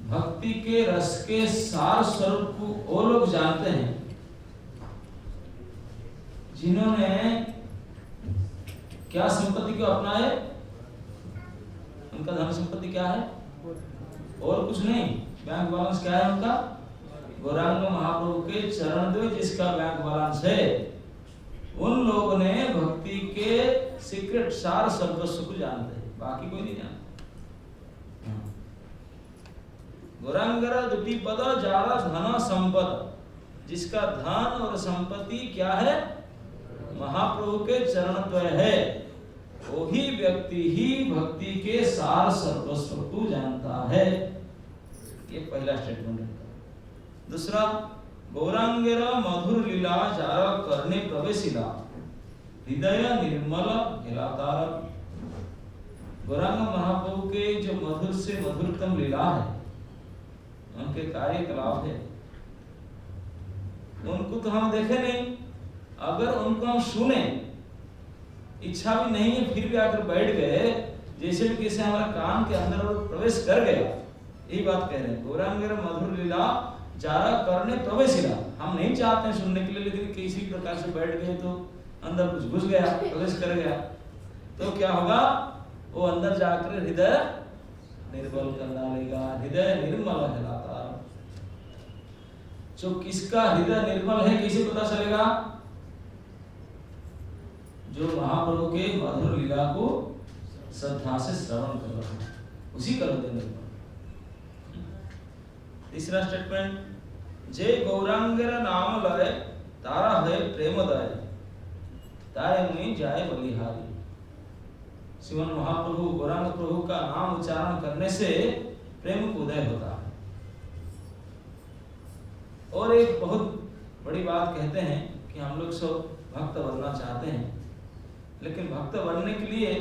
भक्ति के रस के सार स्वरूप को वो लोग जानते हैं जिन्होंने क्या संपत्ति को अपनाए। उनका धन संपत्ति क्या है? और कुछ नहीं। बैंक बैलेंस क्या है उनका? गौरांग महाप्रभु के चरण द्वय जिसका बैंक बैलेंस है। उन लोगों ने भक्ति के सीक्रेट सार सर्वस्व को जानते हैं, बाकी कोई नहीं जानता। गौरांगरा दुटी पद जारा धन संपद, जिसका धन और संपत्ति क्या है? महाप्रभु के चरणद्वय है। वही व्यक्ति ही भक्ति के सार सर्वस्व को जानता है। ये पहला स्टेटमेंट है। दूसरा, गौरांगेरा मधुर लीला जारा करने प्रवेशिला हृदय निर्मल हिलातार। गौरांग महाप्रभु के जो मधुर से मधुरतम लीला है, उनके कार्यकलाप है, उनको तो हम देखे नहीं। अगर उनको हम सुने, इच्छा भी नहीं है फिर भी आकर बैठ गए, जैसे भी किसी हमारा कान के अंदर और प्रवेश कर गया। यही बात कह रहे हैं, गौरांगेरा मधुर लीला जारा करने प्रवेशिला। हम नहीं चाहते हैं सुनने के लिए, लेकिन किसी प्रकार से बैठ गए तो अंदर कुछ घुस गया, प्रवेश कर गया, तो क्या होगा? वो अंदर जाकर हृदय निर्मल कर डालेगा। हृदय निर्मल कहलाता। जो किसका हृदय निर्मल है कैसे पता चलेगा? जो महाप्रभु के मधुर लीला को श्रद्धा से श्रवण कर रहा है, उसी का हृदय निर्मल। तीसरा स्टेटमेंट, जे गौरांगेर नाम लय तारा है प्रेमदय तारे मुनि जाए बलिहारी। श्रीमन महाप्रभु गौरांग प्रभु का नाम उच्चारण करने से प्रेम को उदय होता है। और एक बहुत बड़ी बात कहते हैं कि हम लोग सब भक्त बनना चाहते हैं, लेकिन भक्त बनने के लिए,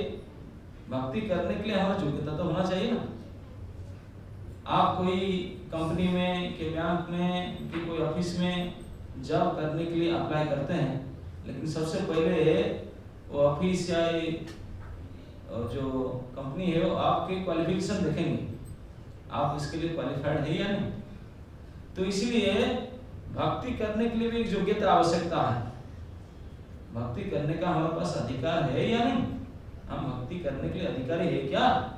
भक्ति करने के लिए हमारा योग्यता तो होना चाहिए ना। आप कोई कंपनी में के बैंक में कि कोई ऑफिस में जॉब करने के लिए अप्लाई करते हैं, लेकिन सबसे पहले वो ऑफिस या और जो कंपनी है वो आपके क्वालिफिकेशन देखेंगे, आप इसके लिए क्वालिफाइड है या नहीं। तो इसलिए भक्ति करने के लिए भी एक योग्यता आवश्यकता है। भक्ति करने का हमारे पास अधिकार है या नहीं? हम भक्ति करने के लिए अधिकारी है क्या?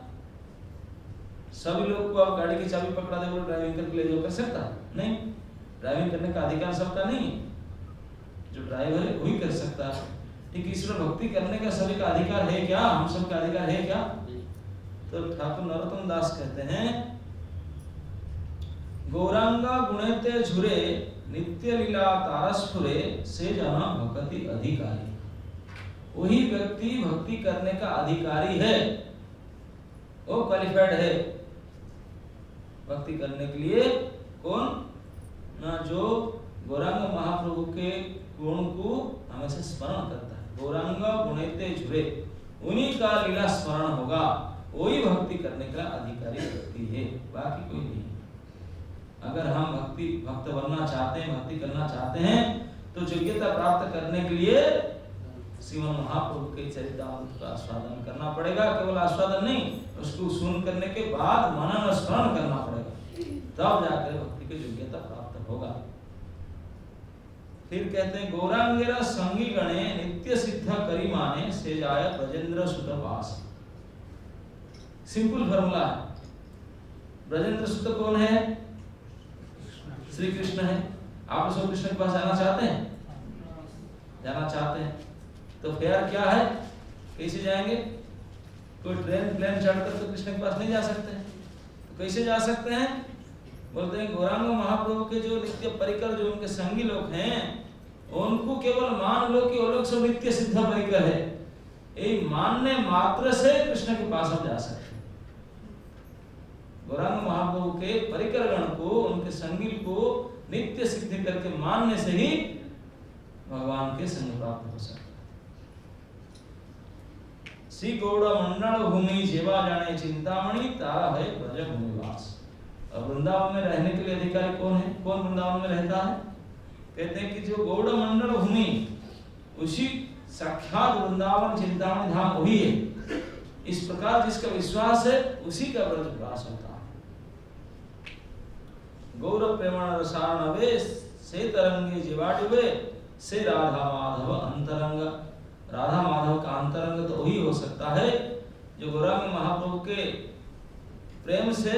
सभी लोग को आप गाड़ी की चाबी पकड़ा दे, ड्राइविंग करके ले जाओ, कर सकता नहीं। ड्राइविंग करने का अधिकार सबका नहीं है। जो ड्राइवर है वही कर सकता है। ठीक ईश्वर भक्ति करने का सभी का अधिकार है क्या? हम सब का अधिकार है क्या? तो ठाकुर नरोत्तम दास कहते हैं गौरांगा गुणेते झुरे नित्य लीला तारस्फुरे से जना भक्ति अधिकारी। वही व्यक्ति भक्ति करने का अधिकारी है, वो क्वालिफाइड है भक्ति करने के लिए। कौन ना? जो गौरांग महाप्रभु के गुण को हमेशा स्मरण करता है। गौरांग गुणेते झुरे, उन्हीं का लीला स्मरण होगा, वही भक्ति करने का अधिकारी व्यक्ति है, बाकी कोई नहीं। अगर हम भक्त बनना चाहते हैं, भक्ति करना चाहते हैं, तो योग्यता प्राप्त करने के लिए श्रीमद् महाप्रभु के चरितामृत का आस्वादन करना पड़ेगा। केवल आस्वादन नहीं, उसको सुन करने के बाद मनन स्मरण करना पड़ेगा, तब जाकर भक्ति की योग्यता प्राप्त होगा। फिर कहते हैं गौरांगेरा संगी गणे नित्य सिद्ध करी माने से जाय ब्रजेंद्र सुत पास। सिंपल फॉर्मूला है। ब्रजेंद्र सुत कौन है? श्री कृष्ण है। आप सब कृष्ण के पास जाना चाहते हैं? जाना चाहते हैं तो फिर क्या है, कैसे जाएंगे? कोई ट्रेन प्लेन चढ़कर तो कृष्ण के पास नहीं जा सकते हैं, तो कैसे जा सकते हैं? बोलते हैं गौरांग महाप्रभु के जो नित्य परिकर, जो उनके संगी लोग हैं, उनको केवल मान लो कि वो लोग सब नित्य सिद्ध परिकर है। ये मानने मात्र से कृष्ण के पास हम जा सकते हैं। गौरांग महाप्रभु के परिकर गण को, उनके संगी को नित्य सिद्ध करके मानने से ही भगवान के संग प्राप्त हो सकता है। श्री गौड़ मंडल भूमि जेवा जाने चिंतामणि तारा है ब्रज भूमिवास। और वृंदावन में रहने के लिए अधिकारी कौन है? कौन वृंदावन में रहता है? कहते हैं कि जो गौड़ मंडल भूमि, उसी साक्षात वृंदावन चिंतामणि धाम वही है। इस प्रकार जिसका विश्वास है उसी का ब्रजवास होता है। गौर प्रेमण रसारणवे से तरंगे जीवाडुवे से राधा माधव अंतरंग। राधा माधव का अंतरंग तो वही हो सकता है जो गौरांग महाप्रभु के प्रेम से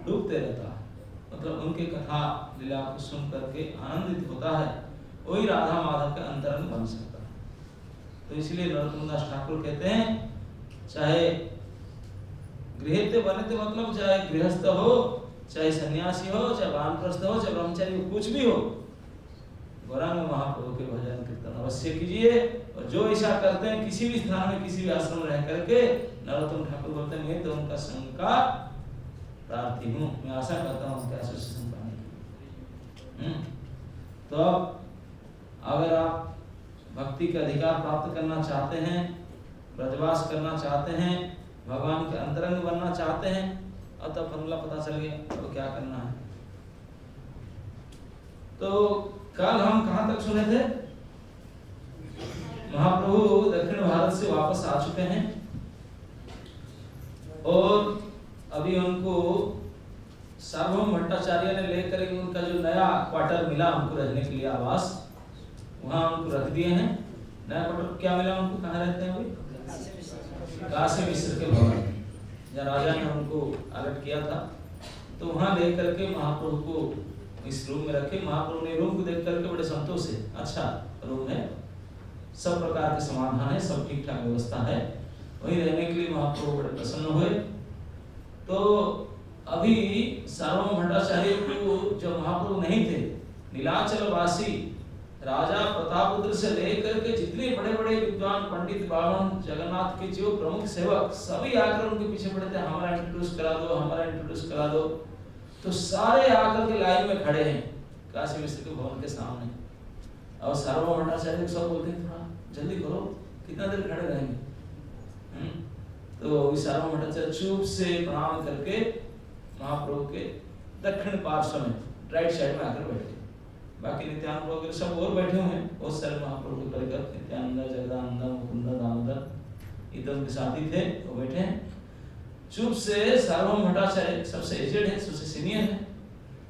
डूबते रहता है, मतलब उनके कथा लीला को सुन करके आनंदित होता है, वही राधा माधव का अंतरंग बन सकता है। तो इसलिए नरोत्तम दास ठाकुर कहते हैं चाहे गृहस्थ बने, मतलब चाहे गृहस्थ हो, चाहे सन्यासी हो, चाहे वानप्रस्थ हो, चाहे ब्रह्मचारी हो, कुछ भी हो, गौरांग महाप्रभु के भजन कीर्तन अवश्य कीजिए। और जो ऐसा करते हैं किसी भी स्थान में, किसी भी आश्रम में रह करके, नरोत्तम ठाकुर बोलते हैं मैं तो उनका संग का प्रार्थी हूँ, मैं आशा करता हूँ उनके एसोसिएशन पाने की। तो अब अगर आप भक्ति का अधिकार प्राप्त करना चाहते हैं, ब्रजवास करना चाहते हैं, भगवान के अंतरंग बनना चाहते हैं, अब तब फॉर्मूला पता चल गया तो क्या करना है। तो कल हम कहां तक सुने थे? महाप्रभु दक्षिण भारत से वापस आ चुके हैं और अभी उनको सार्वभौम भट्टाचार्य ने लेकर उनका जो नया क्वार्टर मिला उनको रहने के लिए, आवास, वहां उनको रख दिए हैं। नया क्वार्टर क्या मिला उनको? कहाँ रहते हैं अभी? काशी मिश्र के भवन, जहाँ राजा ने उनको अलर्ट किया था, तो वहां ले करके महाप्रभु को इस रूम में रखे। महाप्रभु ने रूम को देख करके बड़े संतोष से, अच्छा रूम है, सब प्रकार के समाधान है, सब ठीक ठाक व्यवस्था है, वहीं रहने के लिए महाप्रभु बड़े प्रसन्न हुए। तो अभी सार्वभौम भट्टाचार्य को जो महाप्रभु नहीं थे, नीलाचल वासी राजा प्रतापरुद्र से लेकर के जितने बड़े बड़े विद्वान पंडित ब्राह्मण जगन्नाथ के जो प्रमुख सेवक सभी आकर उनके पीछे पड़े थे, हमारा इंट्रोड्यूस करा दो, हमारा इंट्रोड्यूस करा दो। तो सारे आकर के लाइन में खड़े हैं काशी मिश्र के भवन के सामने, और सार्वभौम भट्टाचार्य सब बोलते हैं थोड़ा जल्दी करो, कितना देर खड़े रहेंगे। तो सार्वभौम भट्टाचार्य चुप से प्रणाम करके महाप्रभु के दक्षिण पार्श्व में राइट साइड में आकर बैठे। बाकी नित्यानंद वगैरह सब और बैठे हुए हैं, बहुत सारे महाप्रभु के परिकर, नित्यानंद, जगदानंद, मुकुंद, दामोदर, इधर उनके साथी थे, वो बैठे हैं चुप से। सार्वभौम भट्टाचार्य सबसे एजेड है, सबसे सीनियर है,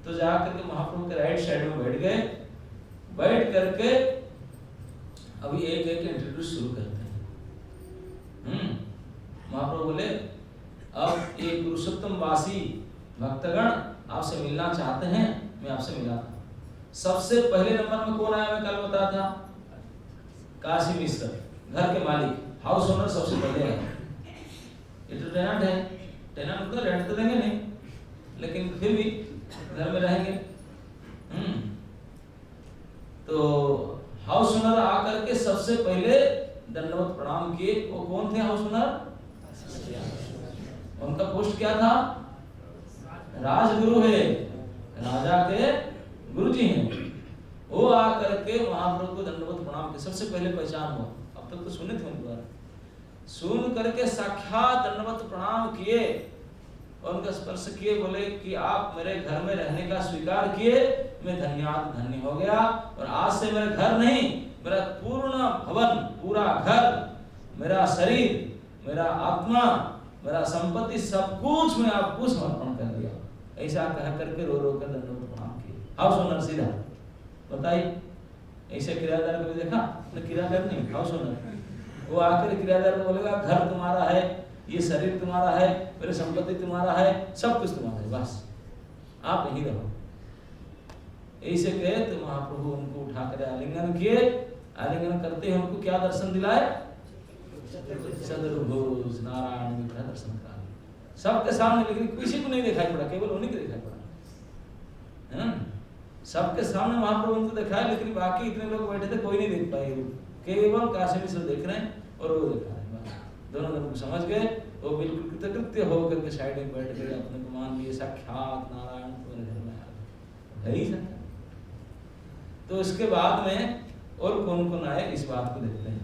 तो जाकर के महाप्रभु के राइट साइड में बैठ गए। बैठ करके अभी एक एक इंट्रोड्यूस शुरू करते हैं। महाप्रभु बोले अब एक पुरुषोत्तम वासी भक्तगण आपसे मिलना चाहते हैं, मैं आपसे मिला था। सबसे पहले नंबर में कौन आया, मैं कल बताया था, काशी मिश्र, घर के मालिक, हाउस ओनर सबसे पहले आया। ये तो टेनेंट है, टेनेंट तो रेंट तो देंगे नहीं, लेकिन फिर भी घर में रहेंगे। तो हाउस ओनर आकर के सबसे पहले दंडवत प्रणाम किए। वो कौन थे हाउस ओनर? उनका पोस्ट क्या था? राजगुरु है, राजा के गुरुजी हैं। वो आकर के महाप्रभु को दंडवत प्रणाम किए, सबसे पहले पहचान हुआ। अब तक तो सुने थे उनके बारे, सुन करके साक्षात दंडवत प्रणाम किए और उनका स्पर्श किए, बोले कि आप मेरे घर में रहने का स्वीकार किए, मैं धन्य हो गया, और आज से मेरा घर नहीं, मेरा पूर्ण भवन, पूरा घर, मेरा शरीर, मेरा आत्मा, मेरा संपत्ति, सब कुछ मैं आपको समर्पण कर दिया। ऐसा कह करके रो रो कर दंडवत प्रणाम किए। हाउस ओनर सीधा, बताइए, ऐसे किराएदार को देखा? किराएदार नहीं, हाउस ओनर। वो आकर किराएदार को बोलेगा घर तुम्हारा है, ये शरीर तुम्हारा है, मेरी संपत्ति तुम्हारा है, सब कुछ तुम्हारा है, बस आप यहीं रहो। ऐसे कहे तो महाप्रभु उनको उठा कर आलिंगन किए। आलिंगन करते ही उनको क्या दर्शन दिलाए? चतुर्भुज नारायण विग्रह दर्शन करा सबके सामने, लेकिन किसी को नहीं दिखाई पड़ा, केवल उन्हीं को दिखाई पड़ा। सबके सामने महाप्रभु उनको दिखाए, लेकिन बाकी इतने लोग बैठे थे, कोई नहीं देख पाए। केवल काशी मिश्र देख रहे हैं और वो देख रहे हैं। दोनों को समझ गए, वो बिल्कुल कृतकृत्य होकर के साइड में बैठ गए, अपने को मान लिए साक्षात नारायण तुम्हारे घर में आ गए। तो इसके बाद में और कौन कौन आए, इस बात को देखते हैं।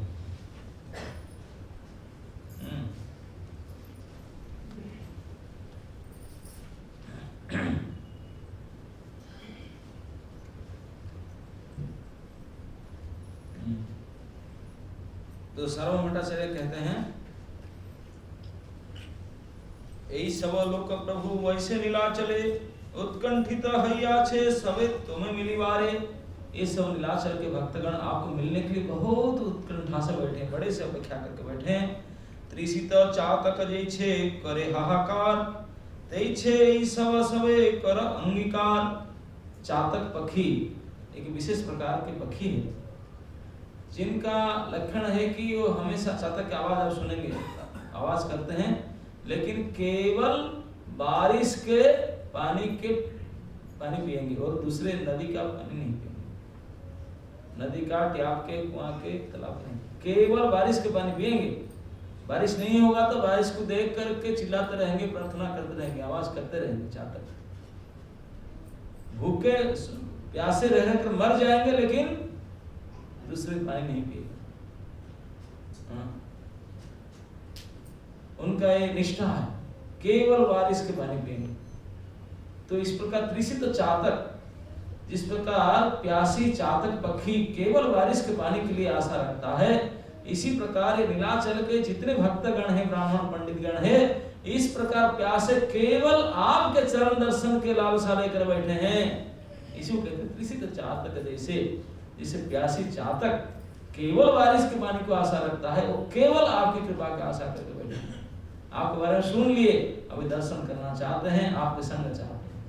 तो सार्वभौम भट्टाचार्य कहते हैं, यही सब लोक प्रभु वैसे नीलाचले उत्कंठित हैया छे सवे तुम्हें मिली बारे। ये सब नीलाचल के भक्तगण आपको मिलने के लिए बहुत उत्कंठा से बैठे हैं, बड़े से अपेक्षा करके बैठे हैं। त्रिसित चातक जै छे करे हाहाकार, तै छे ई सब सवे कर अंगीकार। चातक पक्षी एक विशेष प्रकार के पक्षी है, जिनका लक्षण है कि वो हमेशा चातक की आवाज आप सुनेंगे, आवाज करते हैं, लेकिन केवल बारिश के पानी पिएंगे और दूसरे नदी का पानी नहीं पिएंगे। नदी का, ट्याप के, कुआं के, तालाब के, केवल बारिश के पानी पिएंगे। बारिश नहीं होगा तो बारिश को देख करके चिल्लाते रहेंगे, प्रार्थना करते रहेंगे, आवाज करते रहेंगे। चातक भूखे प्यासे रह कर मर जाएंगे, लेकिन दूसरे पानी नहीं पिएगा। उनका ये निष्ठा है, केवल बारिश के पानी पिएंगे। तो इस प्रकार त्रिसित चातक, जिस प्रकार प्यासी चातक पक्षी केवल बारिश के पानी के लिए आशा रखता है, इसी प्रकार ये नीलाचल के जितने भक्तगण हैं, ब्राह्मण पंडित गण है, इस प्रकार प्यासे केवल आपके चरण दर्शन के लालसा लेकर बैठे हैं। इसी को कहते हैं त्रिसित चातक। जैसे प्यासी चातक केवल बारिश के पानी को आशा रखता है, वो केवल आपकी कृपा की आशा करके बैठे हैं। आपके बारे में सुन लिए, अभी दर्शन करना चाहते हैं, आपके संग चाहते हैं,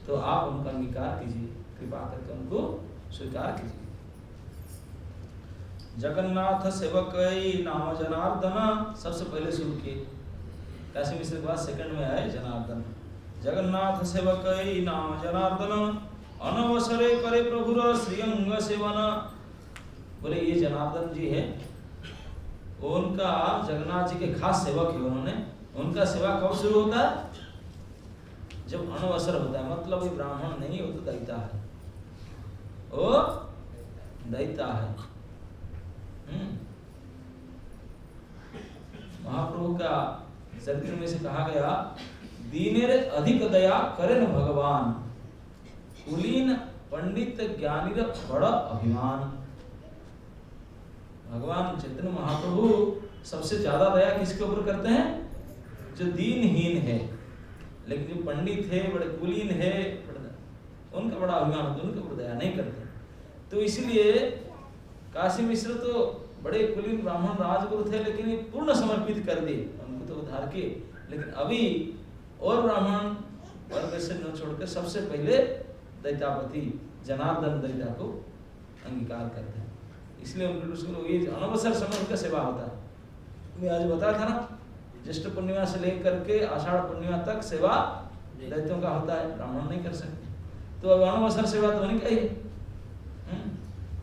तो आप उनका अंगीकार कीजिए, कृपा करके उनको स्वीकार कीजिए। जगन्नाथ सेवक नाम जनार्दन, सबसे पहले शुरू किए, काशी मिश्र के बाद सेकंड में आए जनार्दन। जगन्नाथ सेवक नाम जनार्दन, अनवसरे करे प्रभुर श्रीअंग सेवन। बोले ये जनार्दन जी है, उनका जगन्नाथ जी के खास सेवक है। उनका सेवा कब शुरू होता है? जब अनवसर होता है, मतलब ये ब्राह्मण नहीं, वो तो दैता है, वो दैता है। महाप्रभु का चरित्र में से कहा गया, दीनेर अधिक दया करे न भगवान, कुलीन पंडित ज्ञानी बड़ा अभिमान। भगवान चैतन्य महाप्रभु सबसे ज्यादा दया किसके ऊपर करते हैं? जो दीनहीन है, लेकिन जो पंडित है, बड़े कुलीन है, उनका बड़ा अभिमान होता है, उनके ऊपर दया नहीं करते। तो इसलिए काशी मिश्र तो बड़े कुलीन ब्राह्मण राजगुरु थे, लेकिन ये पूर्ण समर्पित कर दिए, उनको तो उद्धार किए। लेकिन अभी और ब्राह्मण वर्ग से न छोड़कर सबसे पहले दैतापति जनार्दन दरिद्र को अंगीकार करते हैं। इसलिए उनके ये अनवसर समय उनका सेवा होता है। मैं आज बताया था ना, ज्येष्ठ पूर्णिमा से लेकर के आषाढ़ पूर्णिमा तक सेवा दैत्यों का होता है, ब्राह्मण नहीं कर सकते। तो अब अनवसर सेवा तो नहीं कही।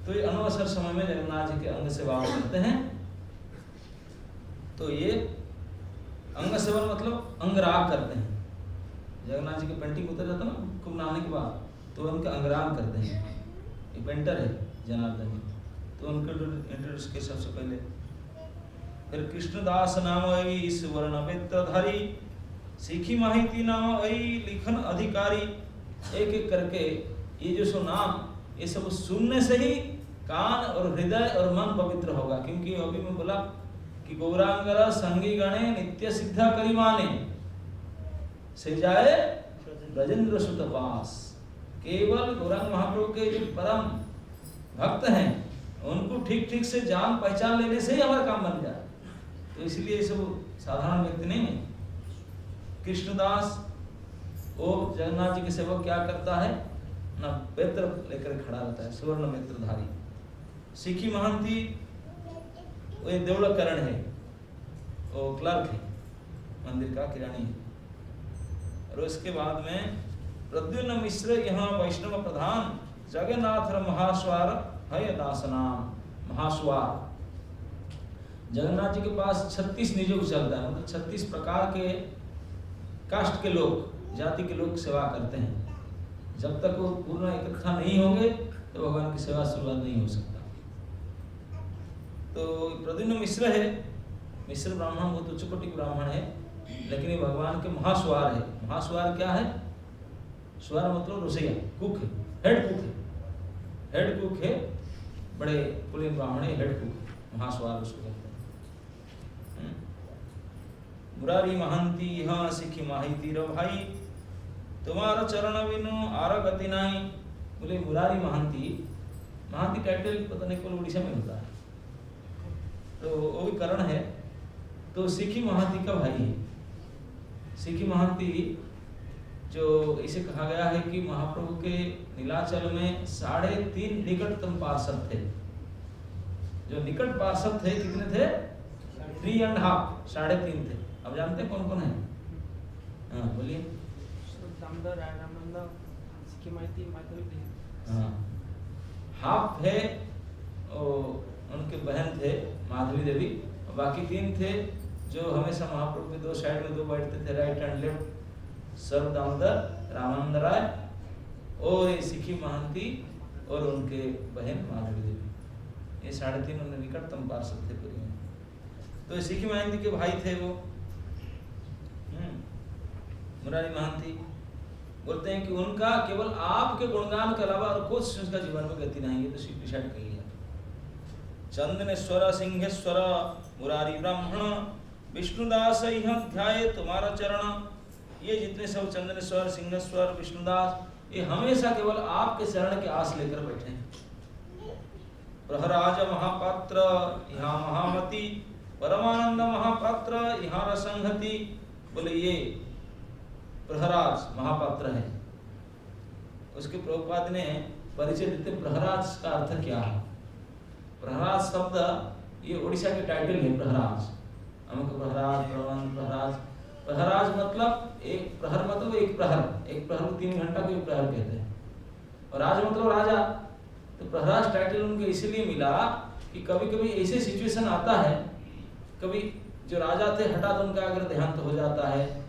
तो ये अनवसर समय में जगन्नाथ जी के अंग सेवा करते हैं। तो ये अंग सेवन मतलब अंगराग करते हैं। जगन्नाथ जी की पेंटिंग उतर जाता ना कुंभ नहाने के बाद, तो उनका अंगराग करते हैं। ये पेंटर है जनार्दन जी, तो उनको इंट्रोड्यूस किया सबसे पहले। फिर कृष्णदास नाम आई सुवर्ण मित्रधारी, सीखी माहिती नाम आई लिखन अधिकारी। एक एक करके ये जो सो नाम, ये सब सुनने से ही कान और हृदय और मन पवित्र होगा। क्योंकि अभी मैं बोला कि गौरांगरा संगी गणे नित्य सिद्धा करिमाने से जाए ब्रजेंद्र सुत पास। केवल गौरांग महाप्रभु के जो परम भक्त हैं उनको ठीक ठीक से जान पहचान लेने से ही हमारा काम बन जाए। तो इसलिए ये सब साधारण व्यक्ति नहीं है। कृष्णदास वो जगन्नाथ जी के सेवक क्या करता है ना, बेत्र लेकर खड़ा रहता है, सुवर्ण मित्रधारी। सीखी महंती वो देवड़करण है, वो क्लर्क है, मंदिर का किरानी है। और उसके बाद में प्रद्युम्न मिश्र यहाँ वैष्णव प्रधान, जगन्नाथ महास्वार है दास नाम महास्वार। जगन्नाथ जी के पास 36 नियोग चलता है, मतलब 36 प्रकार के कास्ट के लोग, जाति के लोग सेवा करते हैं। जब तक वो पूर्ण इकट्ठा नहीं होंगे तो भगवान की सेवा शुरुआत नहीं हो सकता। तो प्रद्युम्न मिश्र है, मिश्र ब्राह्मण बहुत उच्च कोटि ब्राह्मण है, लेकिन ये भगवान के महास्वार है। महास्वार क्या है? स्वार मतलब रसोइया, कुक है, हेड कुक है। हेड कुक है, बड़े कुलीन ब्राह्मण है, हेड कुक, महास्वार उसको कहते हैं। मुरारी महंती यहाँ सिखी माहिती रो भाई, तुम्हारा चरण बिनु आर गति नहीं। बोले मुरारी महंती, महंती टाइटल पता नहीं कौन उड़ीसा में होता है, तो वो भी करण है। तो सिखी महंती का भाई है। सिखी महंती जो इसे कहा गया है कि महाप्रभु के नीलाचल में 3.5 निकटतम पार्षद थे। जो निकट पार्षद थे कितने थे? 3.5, 3.5 थे। अब जानते हैं कौन कौन है? हाँ बोलिए। हाँ, हाफ है उनके बहन थे माधवी देवी, और बाकी 3 थे जो हमेशा महाप्रभु के 2 साइड में 2 बैठते थे, राइट एंड लेफ्ट, सर्व दामोदर, रामानंद राय और ये सिखी महंती और उनके बहन माधवी देवी। ये 3.5 उन्हें निकटतम पार्षद थे पूरी में। तो सिखी महंती के भाई थे वो। मुरारी महंती बोलते हैं कि उनका केवल आपके गुणगान के अलावा और कुछ उसका जीवन में गति नहीं है। तो श्री डिसाइड कर लिया। चंदनेश्वर सिंहेश्वर मुरारी ब्राह्मण, विष्णुदास यह ध्याये तुम्हारा चरण। ये जितने सब चंदनेश्वर, सिंहेश्वर, विष्णुदास, ये हमेशा केवल आपके चरण के आस लेकर बैठे हैं। प्रहराज महापात्र यहाँ महामती, परमानंद महापात्र यहाँ रसंहति। बोले ये प्रहराज महापात्र है। उसके प्रभुपाद ने परिचय देते प्रहराज का अर्थ क्या है। प्रहराज शब्द ये उड़ीसा के टाइटल है। प्रहराज, अमुक प्रहराज, प्रबंध प्रहराज। प्रहराज मतलब एक प्रहर, मतलब एक प्रहर, एक प्रहर को 3 घंटा को एक प्रहर कहते हैं। और राज मतलब राजा। तो प्रहराज टाइटल उनको इसलिए मिला कि कभी कभी ऐसे सिचुएशन आता है, कभी जो राजा थे हठात उनका अगर देहांत हो जाता है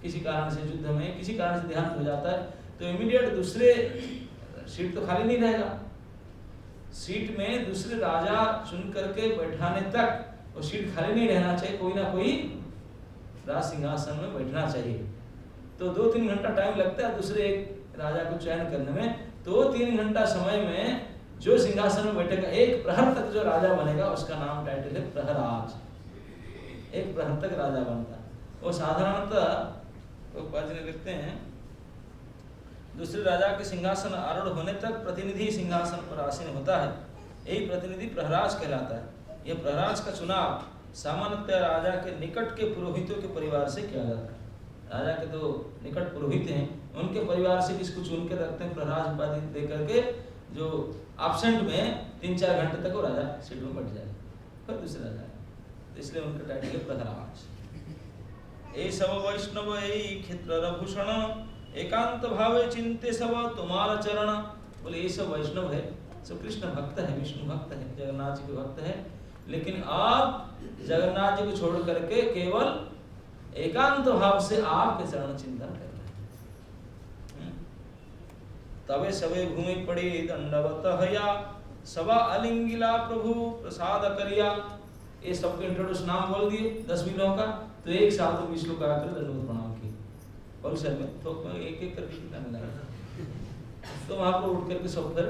किसी कारण से, युद्ध में किसी कारण से देहांत हो जाता है, तो इमीडिएट दूसरे सीट तो खाली नहीं रहेगा। सीट में दूसरे राजा चुन करके बैठाने तक वो सीट खाली नहीं रहना चाहिए, कोई ना कोई राज सिंहासन में बैठना चाहिए। तो 2-3 घंटा टाइम लगता है दूसरे एक राजा को चयन करने में। तो 3 घंटा समय में जो सिंहासन में बैठेगा, एक प्रहर तक जो राजा बनेगा, उसका नाम टाइटल है प्रहराज। एक प्रहर तक राजा बनता है। वो साधारणतः प्रभुपाद जी ने लिखते हैं, दूसरे राजा के सिंहासन आरूढ़ होने तक प्रतिनिधि सिंहासन पर आसीन होता है। यही प्रतिनिधि प्रहराज कहलाता है। यह प्रहराज का चुनाव सामान्यतः राजा के निकट के पुरोहितों के परिवार से किया जाता है। राजा के तो निकट पुरोहित हैं, उनके परिवार से किसको चुन के रखते हैं, प्रहराज उपाधि दे करके, जो एब्सेंट में 3-4 घंटे तक वो राजा सीट में बैठ जाए, फिर दूसरा राजा। तो इसलिए उनका टाइटल है प्रहराज। ए सब वैष्णव ए क्षेत्र रभूषण, एकांत भावे चिंते सब तुम्हारा चरण। बोले ये सब वैष्णव है, सब कृष्ण भक्त है, विष्णु भक्त है, जगन्नाथ जी के भक्त है, लेकिन आप जगन्नाथ जी को छोड़ करके केवल एकांत भाव से आपके चरण चिंतन कर रहे हैं। तबे सबे भूमि पड़ी दंडवत हया, सवा अलिंगिला प्रभु प्रसाद करिया। ये सबको इंट्रोड्यूस नाम बोल दिए 10 लोगों का, तो एक साथ 20 लोग आकर दंडवत प्रणाम किए। और सर में थोक में एक एक करके कितना मिला, तो वहां पर उठ करके सब फिर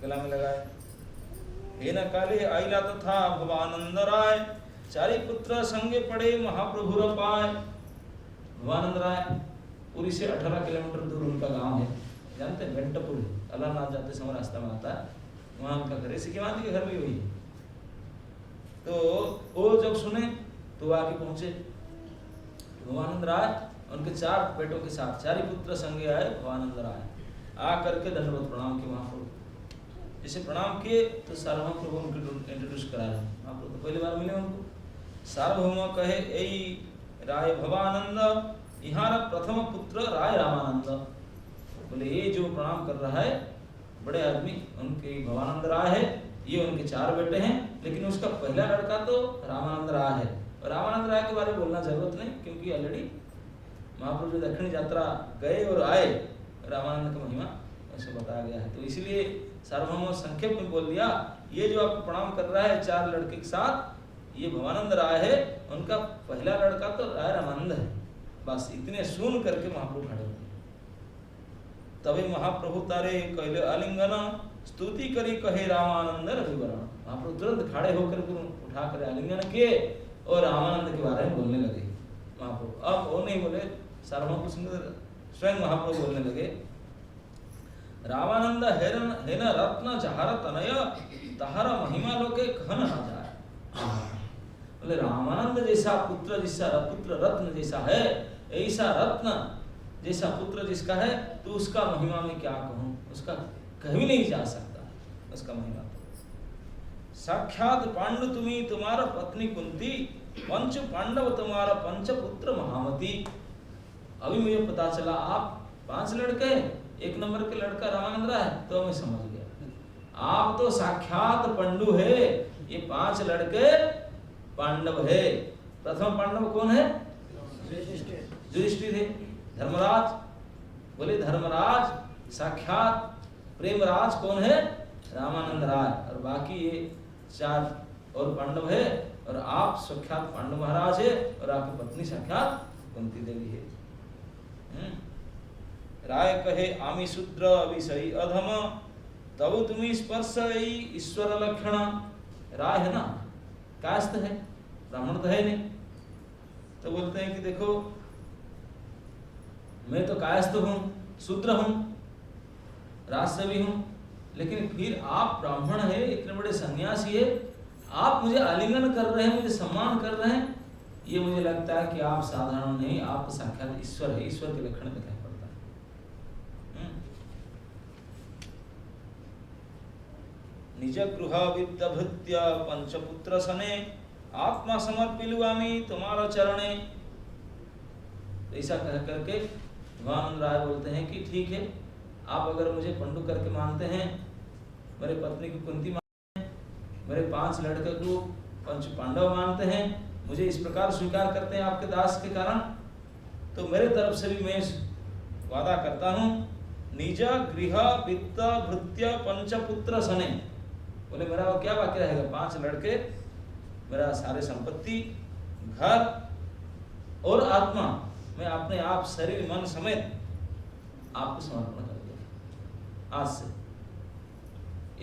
गला में लगाए। हे न काले आइला तथा भवानंद राय, चारि पुत्र संगे पड़े महाप्रभु पाए। भवानंद राय पुरी से 18 किलोमीटर दूर उनका गांव है, जानते हैं बेंटपुर, अलाहाबाद जाते समय रास्ता में आता है, वहाँ उनका घर है। सिक्किमांत के घर भी वही है। तो वो जब सुने तो आके पहुंचे। भवानंद राय उनके 4 बेटों के साथ, 4 पुत्र संगे आए भवानंद राय, आ करके दंडवत प्रणाम किए महाप्रभु। जैसे प्रणाम किए तो सार्वभौम प्रभु उनको इंट्रोड्यूस करा रहे, महाप्रभु तो पहली बार मिले उनको। सार्वभौम कहे ऐ राय भवानंद, यहाँ प्रथम पुत्र राय रामानंद। बोले ये जो प्रणाम कर रहा है बड़े आदमी, उनके भवानंद राय है, ये उनके 4 बेटे हैं, लेकिन उसका पहला लड़का तो रामानंद राय है। और रामानंद राय के बारे में बोलना जरूरत नहीं, क्योंकि ऑलरेडी महाप्रभु जो दक्षिण यात्रा गए और आए, रामानंद का महिमा ऐसे बताया गया है। तो इसलिए सार्वभौम संक्षेप में बोल दिया, ये जो आपको प्रणाम कर रहा है 4 लड़के के साथ, ये भवानंद राय है, उनका पहला लड़का तो राय रामानंद है। बस इतने सुन करके महाप्रभु खड़े हुए। तभी महाप्रभु तारे कहले आलिंगन, स्तुति करी कहे रामानंद रविवरण। महाप्रभु तुरंत खड़े होकर उठा कर आलिंगन किए और रामानंद के बारे में बोलने लगे महाप्रभु। अब वो नहीं बोले, सार्वभौम सुंदर स्वयं महाप्रभु बोलने लगे, रामानंद हेन रत्न जहर तनय, तहर महिमा लोके कहन न जाए। बोले रामानंद जैसा पुत्र, जैसा पुत्र रत्न जैसा है, ऐसा रत्न जैसा पुत्र जिसका है, तो उसका महिमा में क्या कहूँ, उसका कहीं नहीं जा सकता उसका महिमा। तो साक्षात पांडु तुम्ही तुम्हारा पत्नी कुंती, पंच पांडव तुम्हारा पंच पुत्र महामती। अभी मुझे पता चला आप 5 लड़के, 1 नंबर के लड़का रामानंद राय, तो मैं समझ गया आप तो साक्षात पांडु है। ये 5 लड़के पांडव है। प्रथम पांडव कौन है? युधिष्ठिर है। धर्मराज, बोले धर्मराज साक्षात प्रेमराज कौन है? रामानंद राय। और बाकी ये 4 और पांडव है, और आप साक्षात पांडव महाराज है, और आपकी पत्नी साक्षात कुंती देवी है। राय कहे आमी शूद्र अभिषयी अधम, तब तुम्हें स्पर्श ईश्वर लक्षण। राय है ना, कास्त है, ब्राह्मण तो है नहीं। तो बोलते हैं कि देखो मैं तो कायस्थ हूँ, शूद्र हूँ, राजसेवी हूँ, लेकिन फिर आप ब्राह्मण है, इतने बड़े सन्यासी है, आप मुझे आलिंगन कर रहे हैं, मुझे सम्मान कर रहे हैं, ये मुझे लगता है कि आप साधारण नहीं, आप साक्षात ईश्वर है। ईश्वर के लक्षण दिखाई पड़ता है। निज गृह विद्यभृत्य पंचपुत्र सने, आत्मा समर्पिलुआमी तुम्हारा चरणे। ऐसा कह करके भगवान राय बोलते हैं कि ठीक है, आप अगर मुझे पंडु करके मानते हैं, मेरे पत्नी को कुंती मानते हैं, मेरे 5 लड़के को पंच पांडव मानते हैं, मुझे इस प्रकार स्वीकार करते हैं आपके दास के कारण, तो मेरे तरफ से भी मैं वादा करता हूँ, निज गृह वित्त भृत्य पंचपुत्र सने। बोले मेरा क्या बाकी रहेगा? 5 लड़के, मेरा सारे संपत्ति, घर और आत्मा, मैं अपने आप शरीर मन समेत आपको समर्पण कर दिया आज से।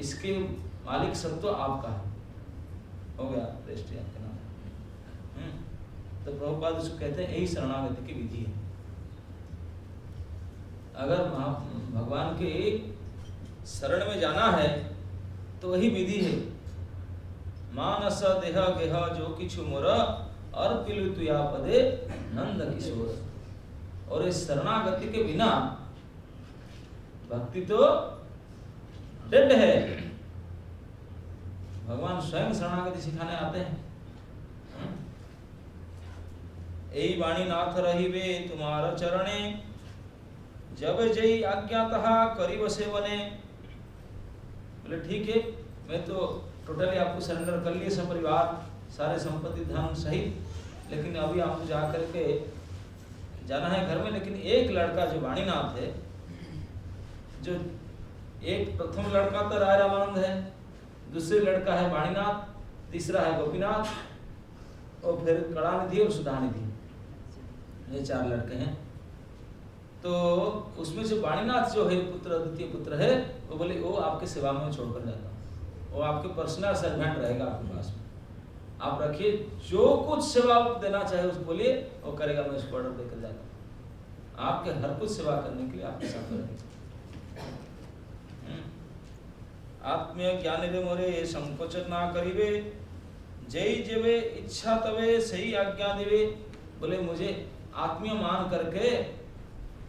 इसके मालिक सब तो आपका है, हो गया रेस्ट आपके नाम। तो प्रभुपाद उसको कहते हैं यही शरणागति की विधि है। अगर भगवान के शरण में जाना है तो वही विधि है। मानस देह गेह जो किछु मोर, अर्पिलु तुया पदे नंद किशोर। और इस शरणागति के बिना भक्ति तो डेड है। भगवान स्वयं शरणागति सिखाने आते हैं। यही वाणी नाथ रहिबे तुम्हारा चरणे, जब जय आज्ञातः करिब सेवने। बोले ठीक है, मैं तो टोटली आपको सरेंडर कर लिए, सब परिवार, सारे संपत्ति धन सहित, लेकिन अभी आपको जा करके जाना है घर में। लेकिन एक लड़का जो वाणीनाथ है, जो एक प्रथम लड़का तो राय रामानंद है, दूसरे लड़का है वाणीनाथ, तीसरा है गोपीनाथ, और फिर कलानिधि और सुधानिधि, ये 4 लड़के हैं। तो उसमें से वाणीनाथ जो है पुत्र, द्वितीय पुत्र है, वो बोले वो आपके सेवा में छोड़कर जाता हूँ, वो आपके पर्सनल सर्वेंट रहेगा आपके पास में, आप रखिए, जो कुछ सेवा देना चाहे उसको बोलिए, वो करेगा, मैं उसको ऑर्डर देकर जाता हूँ, आपके हर कुछ सेवा करने के लिए आपके साथ रहेगा। आत्मीय ज्ञान रे मोरे संकोच ना करिवे, जय जेवे इच्छा तवे सही आज्ञा देवे। बोले मुझे आत्मीय मान करके,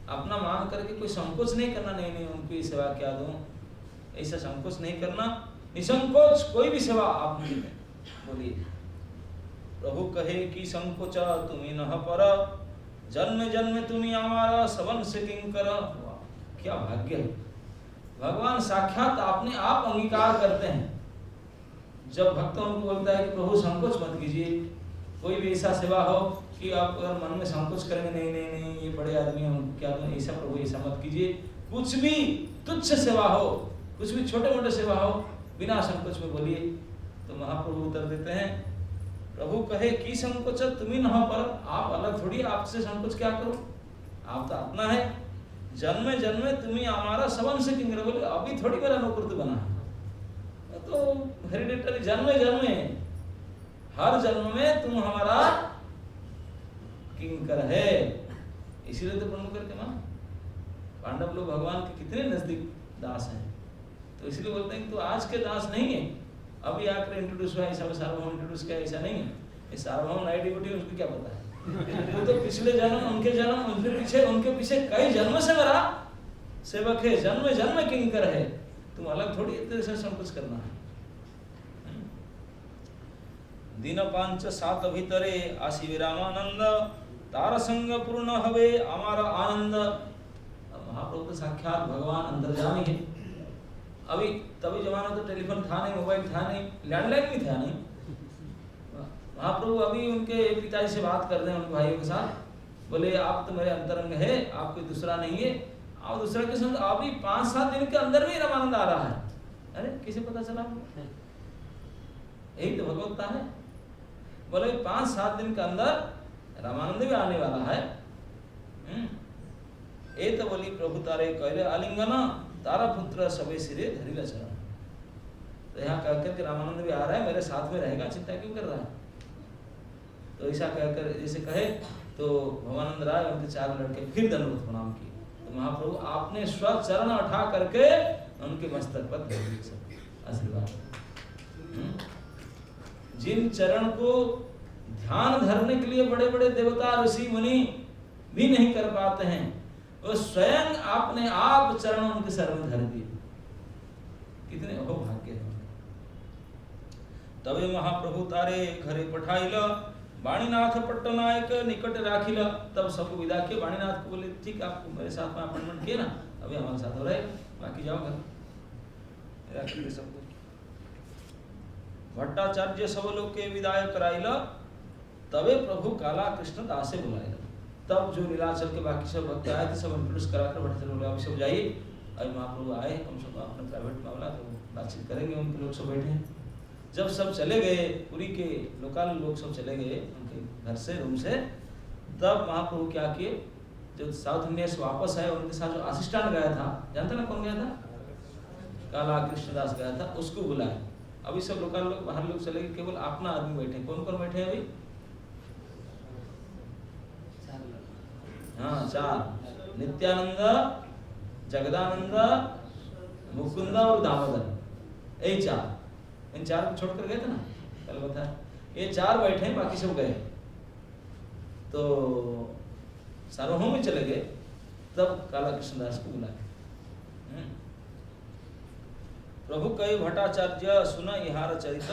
अपना मान करके कोई संकोच नहीं करना, नहीं उनकी सेवा क्या दूं, ऐसा संकोच नहीं करना, निसंकोच कोई भी सेवा आप मुझे बोलिए। प्रभु कहे कि संकोच तुम्हें न पर, जन्म जन्म तुम्हें हमारा सवन से किंकर। क्या भाग्य है, भगवान साक्षात अपने आप अंगीकार करते हैं। जब भक्त उनको बोलता है कि प्रभु संकोच मत कीजिए, कोई भी ऐसा सेवा हो कि आप अगर मन में संकोच करेंगे, नहीं ये बड़े आदमी हैं, उनको क्या दूं, ऐसा प्रभु ऐसा मत कीजिए। कुछ भी तुच्छ सेवा हो, कुछ भी छोटे मोटे सेवा हो, बिना संकोच में बोलिए। तो महाप्रभु उत्तर देते हैं, प्रभु कहे कि संकोच तुम्हें न पर, आप अलग थोड़ी, आपसे संकोच क्या करो, आप तो अपना है। जन्म जन्म तुम्हें हमारा सवन से किंग, बोले अभी थोड़ी मेरा नौकर तो बना है, तो हेरिडेटरी जन्म जन्म, हर जन्म में तुम हमारा किंकर है। इसीलिए तो प्रमुख करके माना, पांडव लोग भगवान के कितने नजदीक दास हैं, तो इसलिए बोलते हैं कि तो आज के दास नहीं है, अभी आकर इंट्रोड्यूस हुआ, ऐसा सार्वभौम इंट्रोड्यूस किया, ऐसा नहीं है। ये सार्वभौम नाइट ड्यूटी उसको क्या पता है, वो तो पिछले जन्म, उनके पीछे कई जन्म से मेरा सेवक है, जन्म जन्म किंकर है, तुम अलग थोड़ी इतने से संकोच करना है। दिन 5 7 भीतरे आशिवे रामानंद, तार संग पूर्ण हवे हमारा आनंद। महाप्रभु तो साक्षात भगवान अंतर्यामी है। अभी तभी जमाना तो टेलीफोन था नहीं, मोबाइल था नहीं, लैंडलाइन भी था नहीं। महाप्रभु अभी उनके पिताजी से बात कर रहे हैं, उनके भाइयों के साथ, बोले आप तो मेरे अंतरंग है, आप कोई दूसरा नहीं है, आप दूसरा के साथ। अभी 5-7 दिन के अंदर में रामानंद आ रहा है। अरे किसे पता चला, यही तो भगवत्ता है। बोले 5-7 दिन के अंदर रामानंद भी आने वाला है। ए तो बोली प्रभु तारे कहले आलिंगन, तारा पुत्र सबे सिरे धरिला चरण। तो यहाँ कहकर के रामानंद भी आ रहा है, मेरे साथ में रहेगा, चिंता क्यों कर रहा है। तो ऐसा कहकर जैसे कहे तो भवानंद राय उनके 4 लड़के फिर दंडवत प्रणाम किए। तो महाप्रभु आपने स्वचरण उठा करके उनके मस्तक पर आशीर्वाद। जिन चरण को ध्यान धरने के लिए बड़े बड़े देवता ऋषि मुनि भी नहीं कर पाते हैं, वो स्वयं आपने आप चरण उनके सर में धर दिए। कितने अहोभाग्य है। तबे महाप्रभु तारे घरे पठाइल, वाणीनाथ पट्टनायक निकट राखिल। तब सबको विदा किए, वाणीनाथ को बोले ठीक आपको मेरे साथ में अपॉइंटमेंट किए ना, अभी हमारे साथ हो रहे, बाकी जाओ घर, राखिए सबको। भट्टाचार्य सब लोग के विदाय कराइल, तबे प्रभु काला कृष्ण दासे बुलाइल। तब जो नीलाचल के बाकी सब भक्त आए थे, सब इंट्रोड्यूस कराकर भट्टाचार्य बोले अभी सब जाइए। अभी महाप्रभु आए, हम सब अपना प्राइवेट मामला तो बातचीत करेंगे। उनके लोग सब बैठे हैं। जब सब चले गए, पुरी के लोकल लोग सब चले गए उनके घर से, रूम से, तब महाप्रभु क्या किए, जो साउथ इंडिया से वापस आए, उनके साथ जो असिस्टेंट गया था, जानते ना कौन गया था, काला कृष्णदास गया था, उसको बुलाए। अभी सब लोकल लोग, बाहर लोग चले गए, केवल अपना आदमी बैठे। कौन कौन बैठे हैं अभी? हाँ 4, नित्यानंद, जगदानंद, मुकुंद और दामोदर, यही 4। इन 4 को छोड़कर गए थे ना कल बताया, ये 4 बैठे हैं, बाकी सब गए। तो सार्वभौम में चले गए, तब काला कृष्णदास को बुलाया। प्रभु कई भट्टाचार्य सुन इहार चरित,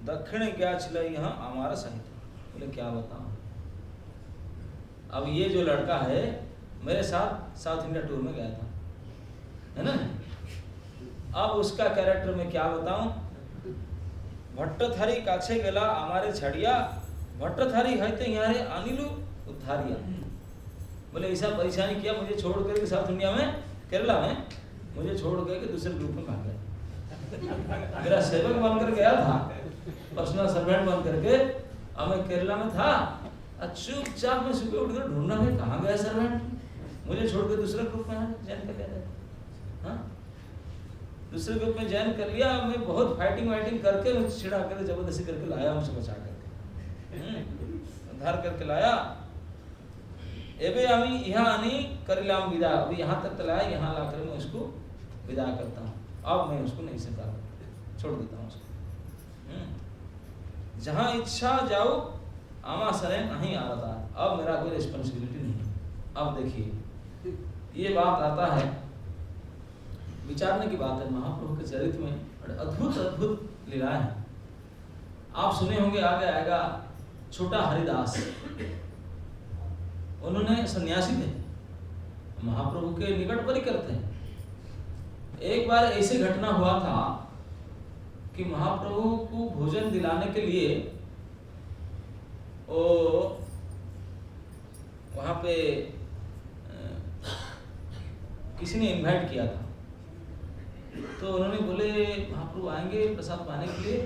दक्षिण क्या छिल यहाँ हमारा सहित। बोले क्या बताऊं, अब ये जो लड़का है मेरे साथ साउथ इंडिया टूर में गया था, है ना। अब उसका कैरेक्टर मैं क्या बताऊं। भट्टथारी काछे गेला हमारे छड़िया, भट्टथारी है तो यहाँ अनिलु उद्धारिया। बोले ऐसा परेशानी किया, मुझे छोड़ करके साउथ इंडिया में, केरला में मुझे छोड़ करके दूसरे ग्रुप में भाग गया। मेरा सेवक बनकर गया था, पर्सनल सर्वेंट बन करके। अब मैं केरला में था, चुपचाप मैं सुबह उठकर ढूंढना है कहाँ गया सर्वेंट, मुझे छोड़ के दूसरे ग्रुप में ज्वाइन कर लिया। हाँ, दूसरे ग्रुप में ज्वाइन कर लिया। मैं बहुत फाइटिंग करके छिड़ा कर जबरदस्ती करके लाया, उनसे बचा करके उद्धार करके लाया। एबे अमी यहाँ आनी करिलाम विदा, अभी यहाँ तक लाया, यहाँ लाकर मैं उसको विदा करता हूँ। अब मैं उसको नहीं सकता, छोड़ देता हूँ उसको। जहाँ इच्छा जाओ आमा सरे नहीं आ रहा, अब मेरा कोई रिस्पॉन्सिबिलिटी नहीं। अब देखिए ये बात आता है, विचारने की बात है। महाप्रभु के चरित्र में बड़े अद्भुत लीलाएं हैं। आप सुने होंगे, आगे आएगा छोटा हरिदास, उन्होंने सन्यासी थे, महाप्रभु के निकट परिकर थे। एक बार ऐसी घटना हुआ था कि महाप्रभु को भोजन दिलाने के लिए वहां पे किसी ने इनवाइट किया था। तो उन्होंने बोले महाप्रभु आएंगे प्रसाद पाने के लिए,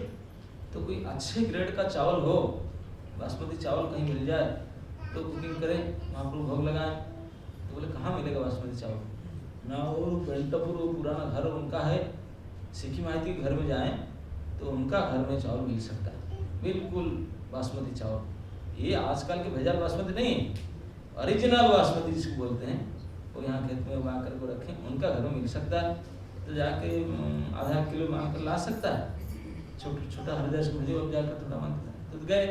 तो कोई अच्छे ग्रेड का चावल हो, बासमती चावल कहीं मिल जाए तो कुकिंग करें, महाप्रभु भोग लगाएं। तो बोले कहाँ मिलेगा बासमती चावल ना, वो बेंटपुर पुराना घर उनका है, सिक्की माइती के घर में जाएं तो उनका घर में चावल मिल सकता है, बिल्कुल बासमती चावल। ये आजकल के भेजाल बासमती नहीं, ओरिजिनल बासमती जिसको बोलते हैं, वो यहाँ खेत में उगा कर को रखें, उनका घर में मिल सकता है। तो जाके आधा किलो मांग कर ला सकता है। छोटा हृदय से मुझे अब जाकर थोड़ा मांगता है। तो गए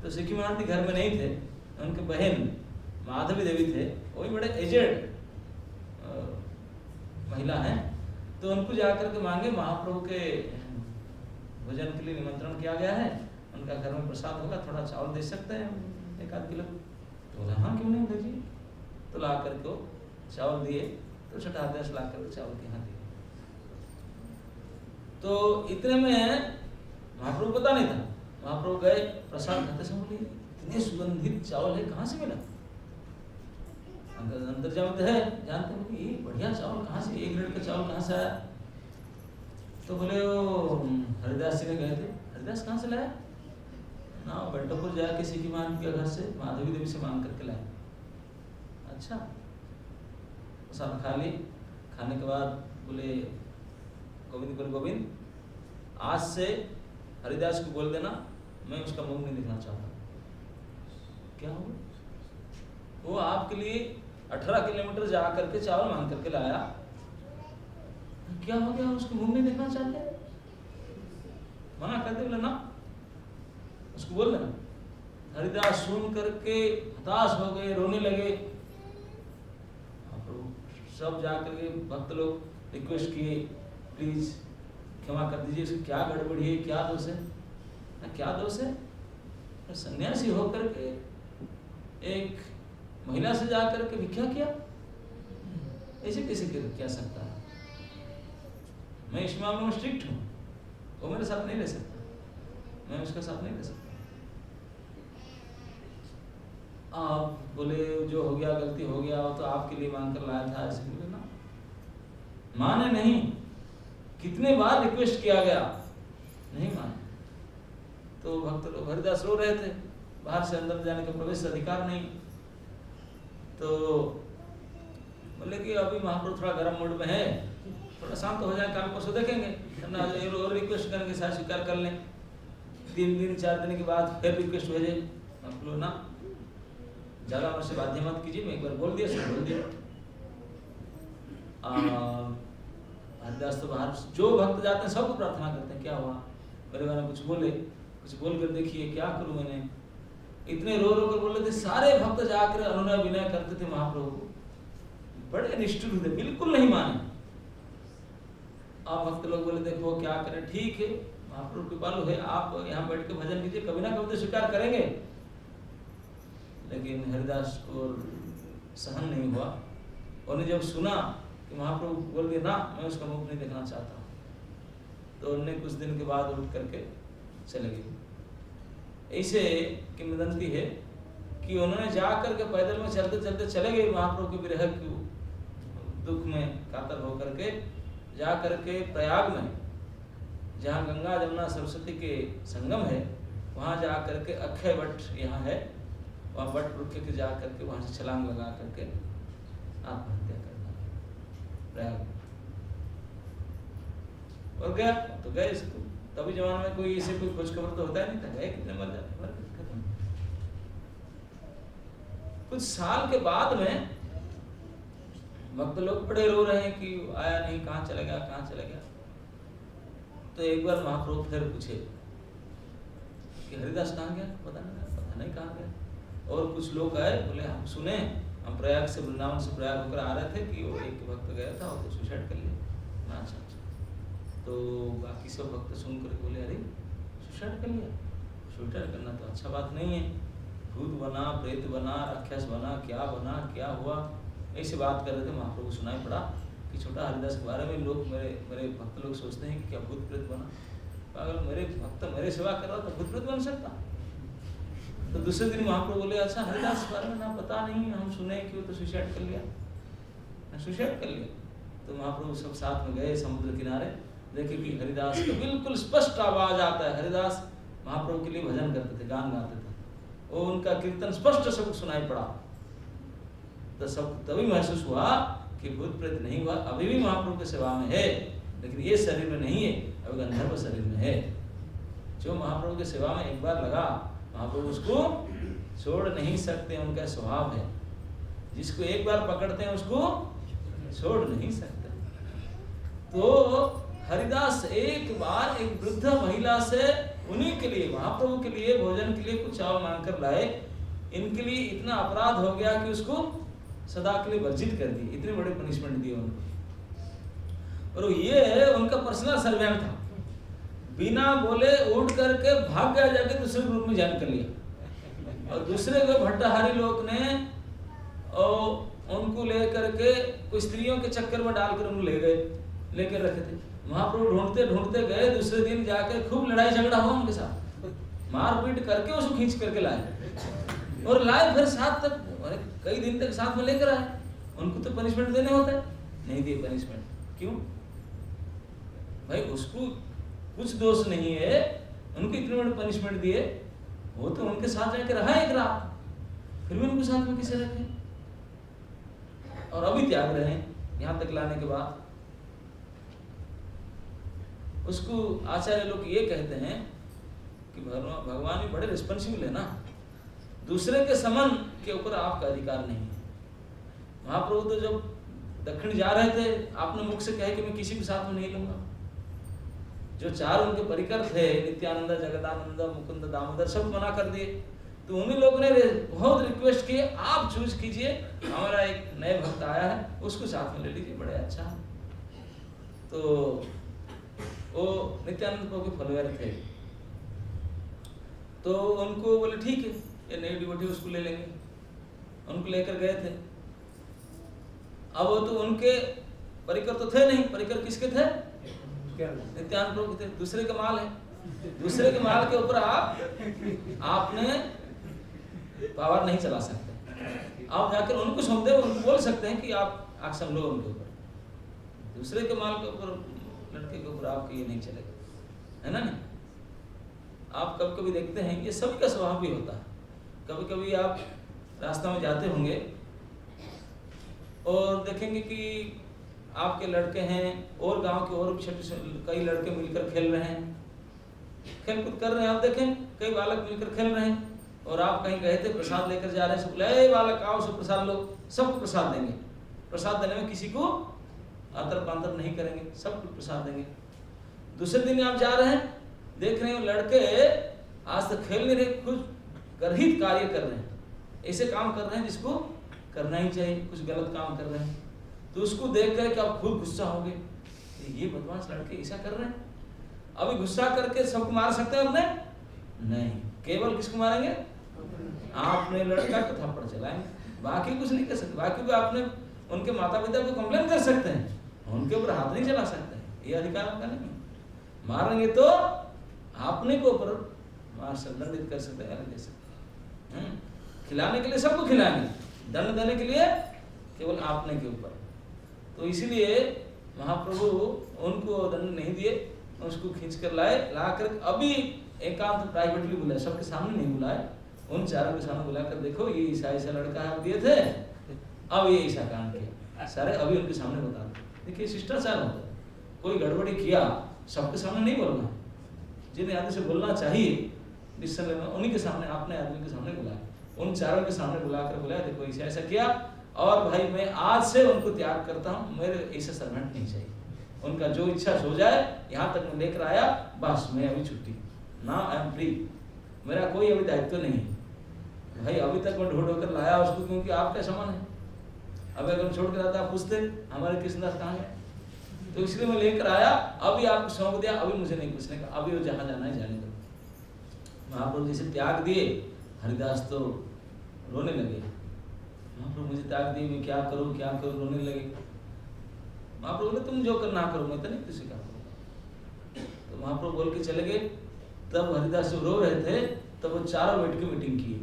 तो सिक्की महाराज घर में नहीं थे, उनके बहन माधवी देवी थे, वो भी बड़े एजेड महिला हैं। तो उनको जाकर के मांगे, महाप्रभु के भोजन के लिए निमंत्रण किया गया है, उनका घर में प्रसाद होगा, थोड़ा चावल दे सकते हैं 1-8 किलो। तो बोला हाँ क्यों नहीं भेजिए। तो ला करके चावल दिए, तो छोटा हृदय ला करके चावल के यहाँ दिए। तो इतने में महाप्रभु पता नहीं था, महाप्रभु गए प्रसाद खाते समय बोले इतने सुगंधित चावल है कहाँ से मिला। अंदर जाते हैं जानते हैं ये बढ़िया चावल कहाँ से, एक ग्रेड का चावल कहाँ से आया। तो बोले वो हरिदास जी ने गए थे, हरिदास कहाँ से लाया ना, बेंटपुर जाके किसी की मान के घर से माधवी देवी से मांग करके लाए। अच्छा, प्रसाद खा ली, खाने के बाद बोले गोविंद आज से हरिदास को बोल देना मैं उसका मुंह नहीं दिखना चाहता। क्या होगा, वो आपके लिए 18 किलोमीटर जा करके चावल मांग करके लाया, क्या हो गया उसको मुंह नहीं देखना चाहते, मना करते बोले ना, उसको बोल देना। हरिदास सुन करके हताश हो गए, रोने लगे। सब जाकर के भक्त लोग रिक्वेस्ट किए प्लीज क्षमा कर दीजिए, इसकी क्या गड़बड़ी है, क्या दोष है ना, क्या दोष है। तो सन्यासी होकर के एक महिला से जाकर के भिक्षा किया, ऐसे कैसे क्या सकता है। मैं इस मामले में स्ट्रिक्ट हूँ, वो मेरे साथ नहीं रह सकता, मैं उसके साथ नहीं रह सकता। आप बोले जो हो गया गलती हो गया, वो तो आपके लिए मांग कर लाया था, ऐसे बोले ना, माने नहीं। कितने बार रिक्वेस्ट किया गया, नहीं माने। तो भक्त लोग हरिदास रो रहे थे, बाहर से अंदर जाने का प्रवेश अधिकार नहीं। तो बोले कि अभी महाप्रभु थोड़ा गर्म मूड में है, थोड़ा शांत हो जाए, कल परसों देखेंगे, और रिक्वेस्ट करेंगे शायद स्वीकार कर लें। 3 दिन 4 दिन के बाद फिर रिक्वेस्ट भेजे, बोलो ना ज्यादा मेरे से बाध्य मत कीजिए, मैं एक बार बोल दिया सब बोल दिया। हरिदास तो बाहर जो भक्त जाते हैं सबको प्रार्थना करते हैं क्या हुआ, मेरे बारे में कुछ बोले, कुछ बोल कर देखिए क्या करूं मैंने। इतने रो रो कर बोल रहे थे, सारे भक्त जाकर अनुनय विनय करते थे महाप्रभु को, बड़े निष्ठुर थे, बिल्कुल नहीं माने। आप भक्त लोग बोले देखो क्या करें, ठीक है महाप्रभु कृपालु है, आप यहाँ बैठ के भजन कीजिए, कभी ना कभी तो स्वीकार करेंगे। लेकिन हरिदास को सहन नहीं हुआ। उन्हें जब सुना कि महाप्रभु बोल दिया ना मैं उसका मुख नहीं देखना चाहता, तो उन्होंने कुछ दिन के बाद उठ करके चले गए। ऐसे किंवदंती है कि उन्होंने जा करके पैदल में चलते चलते चले गए, महाप्रभु के विरह के दुख में कातर होकर के जा करके प्रयाग में, जहाँ गंगा जमुना सरस्वती के संगम है, वहाँ जा करके अक्षय वट यहाँ है, वहाँ वट रुक के जा करके वहाँ से छलांग लगा करके आत्महत्या करना प्रयाग। और गया तो गए, तभी जमाने में कोई ऐसे कोई खोज खबर तो होता ही नहीं था, गए कितने मर जाते। कुछ साल के बाद में भक्त लोग बड़े रो रहे हैं कि आया नहीं, कहाँ चला गया, कहाँ चला गया। तो एक बार महाप्रभु फिर पूछे कि हरिदास कहाँ गया, पता नहीं कहाँ गया। और कुछ लोग आए, बोले हम सुने, हम प्रयाग से, वृंदावन से प्रयाग होकर आ रहे थे कि वो एक भक्त गया था और तो सुसाइड कर लिया। अच्छा अच्छा। तो बाकी सब भक्त सुन कर बोले अरे सुसाइड कर लिया, सुसाइड करना तो अच्छा बात नहीं है, भूत बना, प्रेत बना, राक्षस बना, क्या हुआ, ऐसे बात कर रहे थे। महाप्रभु सुनाई पड़ा कि छोटा हरिदास के बारे में लोग, मेरे भक्त लोग सोचते हैं कि क्या भूत प्रेत बना, पागल, मेरे भक्त मेरे सेवा कर रहा तो भूत प्रेत बन सकता। तो दूसरे दिन महाप्रभु बोले अच्छा हरिदास के बारे में ना पता नहीं, हम सुने कि वो तो सुसाइड कर लिया, सुसाइड कर लिया। तो महाप्रभु सब साथ में गए समुद्र किनारे, देखे कि हरिदास का बिल्कुल स्पष्ट आवाज आता है। हरिदास महाप्रभु के लिए भजन करते थे, गान गाते थे, वो उनका कीर्तन स्पष्ट सबको सुनाई पड़ा। तो सब तभी महसूस हुआ कि भूत प्रेत नहीं हुआ, अभी भी महाप्रभु के सेवा में है, लेकिन ये शरीर में नहीं है, अभी गंधर्व शरीर में है। जो महाप्रभु के सेवा में एक बार लगा, महाप्रभु उसको छोड़ नहीं सकते, उनका स्वभाव है। जिसको एक बार पकड़ते हैं उसको छोड़ नहीं सकते। तो हरिदास एक बार एक वृद्ध महिला से उन्हीं के लिए, महाप्रभु के लिए, भोजन के लिए कुछ चावल मांगकर लाए। इनके लिए इतना अपराध हो गया कि उसको सदा के लिए वर्जित कर दिए, इतने बड़े पनिशमेंट दिए उनको। और ये उनका पर्सनल सर्वेंट था, बिना बोले उठ करके भाग गया, जाके दूसरे ग्रुप में ज्वाइन कर लिया। और दूसरे को भट्टाहारी लोग ने और उनको लेकर के कुछ स्त्रियों के चक्कर में डालकर उनको ले गए, लेकर रखे थे। महाप्रभु ढूंढते ढूंढते गए, दूसरे दिन जाकर खूब लड़ाई झगड़ा हुआ उनके साथ, मारपीट करके उसको खींच करके लाए और लाए फिर साथ तक, कई दिन तक साथ में लेकर आए। उनको तो पनिशमेंट देने होता है, नहीं दिए पनिशमेंट। क्यों भाई, उसको कुछ दोष नहीं है, उनको इतने बड़े पनिशमेंट दिए, वो तो उनके साथ जाकर रहा एक रात, फिर भी उनको साथ में किसे रखे और अभी त्याग रहे हैं यहाँ तक लाने के बाद। उसको आचार्य लोग ये कहते हैं कि भगवान भी बड़े रिस्पॉन्सिबल है ना, दूसरे के समन के ऊपर आपका अधिकार नहीं है। महाप्रभु तो जब दक्षिण जा रहे थे, आपने मुख से कहे कि मैं किसी को साथ में नहीं लूंगा। जो चार उनके परिकर थे, नित्यानंद, जगदानंद, मुकुंद, दामोदर, सब मना कर दिए। तो उन्हीं लोगों ने बहुत रिक्वेस्ट किए, आप चूज कीजिए, हमारा एक नए भक्त आया है, उसको साथ में ले लीजिए, बड़े अच्छा। तो वो नित्यानंद प्रभु के फॉलोअर थे, तो उनको बोले ठीक है, ये नई डिवोटी उसको ले लेंगे। उनको लेकर गए थे। अब वो तो उनके परिकर तो थे नहीं, परिकर किसके थे? नित्यानंद प्रभु के थे। दूसरे का माल है, दूसरे के माल के ऊपर आपने पावर नहीं चला सकते। आप जाकर उनको सौंपते, उनको बोल सकते हैं कि आप एक्शन लो उनके ऊपर। दूसरे के माल के ऊपर, लड़के के ऊपर आपके ये नहीं चलेगा, है ना। नहीं, आप कभी कभी देखते हैं, ये सबका स्वभाव भी होता है। कभी कभी आप रास्ता में जाते होंगे और देखेंगे कि आपके लड़के हैं और गांव के और छोटे कई लड़के मिलकर खेल रहे हैं, खेल कूद कर रहे हैं। आप देखें कई बालक मिलकर खेल रहे हैं और आप कहीं गए थे, प्रसाद लेकर जा रहे हैं, सब बोले बालक आओ, सब प्रसाद लो, सबको प्रसाद देंगे। प्रसाद देने में किसी को आतर पांतर नहीं करेंगे, सबको प्रसाद देंगे। दूसरे दिन आप जा रहे हैं, देख रहे हो लड़के आज तक खेल नहीं रहे, कुछ गर्हित कार्य कर रहे हैं, ऐसे काम कर रहे हैं जिसको करना ही चाहिए, कुछ गलत काम कर रहे हैं, तो उसको देख कर के आप खुद गुस्सा होंगे, ये बदमाश लड़के ऐसा कर रहे हैं। अभी गुस्सा करके सबको मार सकते हैं अपने? नहीं, केवल किसको मारेंगे? आपने लड़का को थप्पड़ चलाएंगे, बाकी कुछ नहीं कर सकते। बाकी को आपने उनके माता पिता को कंप्लेन कर सकते हैं, उनके ऊपर हाथ नहीं चला सकते, ये अधिकार आपका नहीं है। मारेंगे तो आपने को ऊपर मार सकते, दंडित कर सकते हैं, दे सकते हैं। खिलाने के लिए सबको खिलाएंगे, दंड देने के लिए केवल आपने के ऊपर। तो इसीलिए महाप्रभु उनको दंड नहीं दिए, उसको खींच कर लाए, लाकर अभी एकांत प्राइवेटली बुलाए, सबके सामने नहीं बुलाए, उन चारों के सामने बुलाकर देखो ये ऐसा लड़का है, दिए थे, अब ये ऐसा काम किया, सारे अभी उनके सामने बता दो। देखिए शिष्टाचार होता है, कोई गड़बड़ी किया सबके सामने नहीं बोलना है, जिन्हें आदमी से बोलना चाहिए इस समय में उन्हीं के सामने, अपने आदमी के सामने बुलाया, उन चारों के सामने बुलाकर बुलाया, देखो ऐसा ऐसा किया, और भाई मैं आज से उनको त्याग करता हूँ, मेरे ऐसा सर्वेंट नहीं चाहिए, उनका जो इच्छा हो जाए, यहाँ तक मैं लेकर आया, बस मैं अभी छुट्टी, ना आई एम फ्री, मेरा कोई अभी दायित्व नहीं है भाई, अभी तक मैं ढूंढ कर लाया उसको, क्योंकि आपका सामान है, अब अगर हम छोड़ कर आता आप पूछते हमारे कृष्णदास कहाँ है, तो इसलिए मैं लेकर आया, अभी आपको सौंप दिया, अभी मुझे नहीं पूछने का, अभी वो जहाँ जाना है जाने दो। महाप्रभु जैसे त्याग दिए, हरिदास तो रोने लगे, महाप्रभु मुझे त्याग दिए, मैं क्या करूँ रोने लगे। महाप्रभु बोले तुम जो करना करो, मैं तो नहीं किसी का करूँगा। तो महाप्रभु बोल के चले गए। तब हरिदास रो रहे थे, तब वो चारों बैठ के मीटिंग की,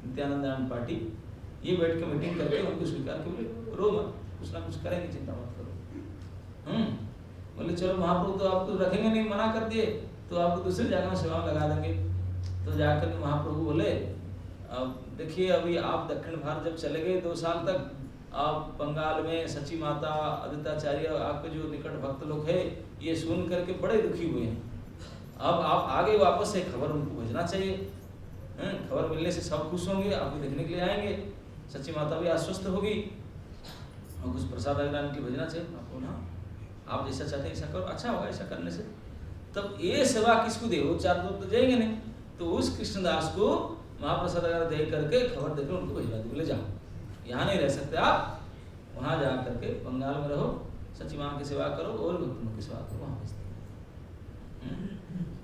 नित्यानंद पार्टी, ये बैठ के मीटिंग करके उनको स्वीकार के बोले रो मत, कुछ ना कुछ करेंगे, चिंता मत करो। बोले चलो महाप्रभु तो आपको रखेंगे नहीं, मना कर दिए, तो आपको दूसरी जगह में सेवा लगा देंगे। तो जाकर के महाप्रभु बोले अब देखिए, अभी आप दक्षिण भारत जब चले गए 2 साल तक, आप बंगाल में सची माता, अदिताचार्य, आपके जो निकट भक्त लोग हैं, ये सुन करके बड़े दुखी हुए हैं। अब आप आगे वापस से खबर उनको भेजना चाहिए, खबर मिलने से सब खुश होंगे, आपको देखने के लिए आएंगे, सच्ची माता भी आश्वस्त होगी, और कुछ प्रसाद वगैरह उनके भेजना चाहिए आपको ना, आप जैसा चाहते हैं ऐसा करो, अच्छा होगा ऐसा करने से। तब ये सेवा किसको दे, वो 4 लोग तो जाएंगे नहीं, तो उस कृष्णदास को महाप्रसाद वगैरह दे करके खबर देकर उनको भिजवा दो, बोले जाओ यहाँ नहीं रह सकते आप, वहाँ जा करके बंगाल में रहो, सच्ची माँ की सेवा करो और भक्तों की सेवा करो, वहाँ भेजते।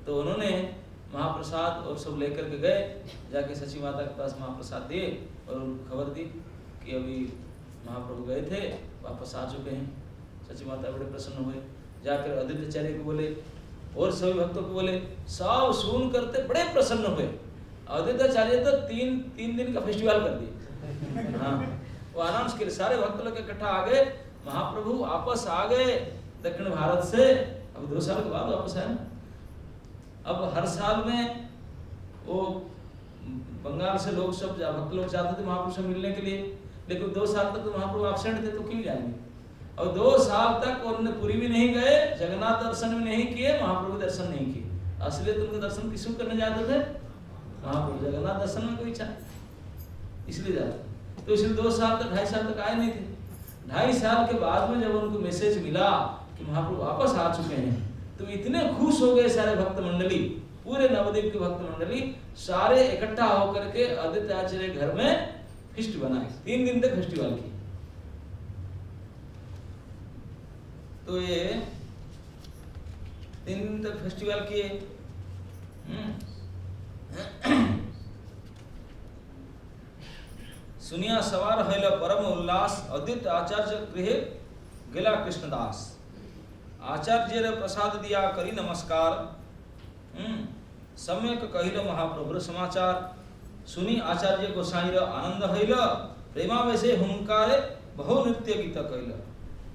तो उन्होंने महाप्रसाद और सब लेकर के गए, जाके सची माता के पास महाप्रसाद दिए और खबर दी कि अभी महाप्रभु गए थे, वापस आ चुके हैं। सची माता बड़े प्रसन्न हुए, जाकर अदिताचार्य को बोले और सभी भक्तों को बोले, सब सुन करते बड़े प्रसन्न हुए। अदिताचार्य तो 3 दिन का फेस्टिवल कर दिए। हाँ, वो अनाउंस के सारे भक्त लोग इकट्ठा आ गए, महाप्रभु वापस आ गए दक्षिण भारत से, अब 2 साल के बाद वापस आए। अब हर साल में वो बंगाल से लोग सब भक्त लोग जाते थे महाप्रभु से मिलने के लिए, लेकिन 2 साल तक तो महाप्रभु एब्सेंट थे, तो क्यों जाएंगे। और 2 साल तक उन्होंने पुरी भी नहीं गए, जगन्नाथ दर्शन भी नहीं किए, महाप्रभु दर्शन नहीं किए। असली तो उनके दर्शन किसको करने जाते थे, महाप्रभु, जगन्नाथ दर्शन में कोई इच्छा इसलिए जाते। तो इसलिए 2 साल तक 2.5 साल तक आए नहीं थे। 2.5 साल के बाद में जब उनको मैसेज मिला कि महाप्रभु वापस आ चुके हैं, तो इतने खुश हो गए सारे भक्त मंडली, पूरे नवद्वीप के भक्त मंडली सारे इकट्ठा होकर के अदिताचार्य घर में फिस्ट बनाए, 3 दिन तक फेस्टिवल की। तो ये 3 दिन तक फेस्टिवल किए। सुनिया सवार हैला परम उल्लास, अदित आचार्य गृह गेला कृष्णदास, आचार्य प्रसाद दिया करी नमस्कार, सम्यक कहिल महाप्रभुर समाचार, सुनी आचार्य गोसाई आनंद हैल, प्रेमावेशे हुंकारे बहु नृत्य गीत कैल,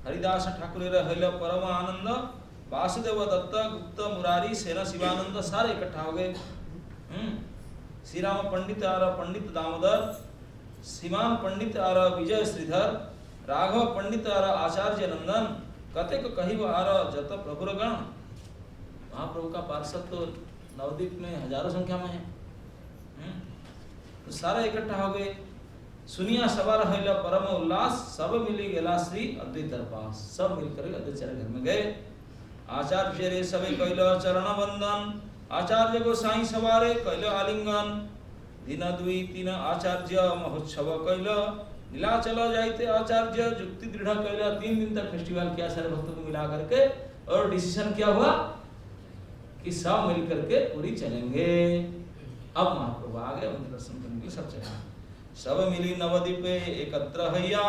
हरिदास ठाकुर हैल परम आनंद, वासुदेव दत्त गुप्त मुरारी सेना शिवानंद सारे इकट्ठा हो गए। श्री राम पंडित आर पंडित दामोदर, श्रीमान पंडित आर विजय श्रीधर, राघव पंडित आर आचार्य नंदन, कतेक कहिब आर जत प्रभुर गण। महाप्रभु का पार्षद तो नवद्वीप में हजारों संख्या में है। तो सारे इकट्ठा हो गए। सुनिया सवार हैला परम उल्लास, सब मिली गेला श्री अद्वैत पास, सब मिलकर अद्वैत घर में गए। आचार्य रे सबे कैल चरण वंदन, आचार्य गोसाई सवारे कैल आलिंगन, दिन दुई तीन आचार्य महोत्सव कैल नीलाचल जाते आचार्य जुक्ति दृढ़ कैल। 3 दिन तक फेस्टिवल किया सारे भक्तों को मिला करके, और डिसीजन क्या हुआ कि सब मिल करके पूरी चलेंगे। अब महाप्रभु आ गए, उनके दर्शन करने के लिए सब चले। सब मिली नवद्वीपे एकत्र हैया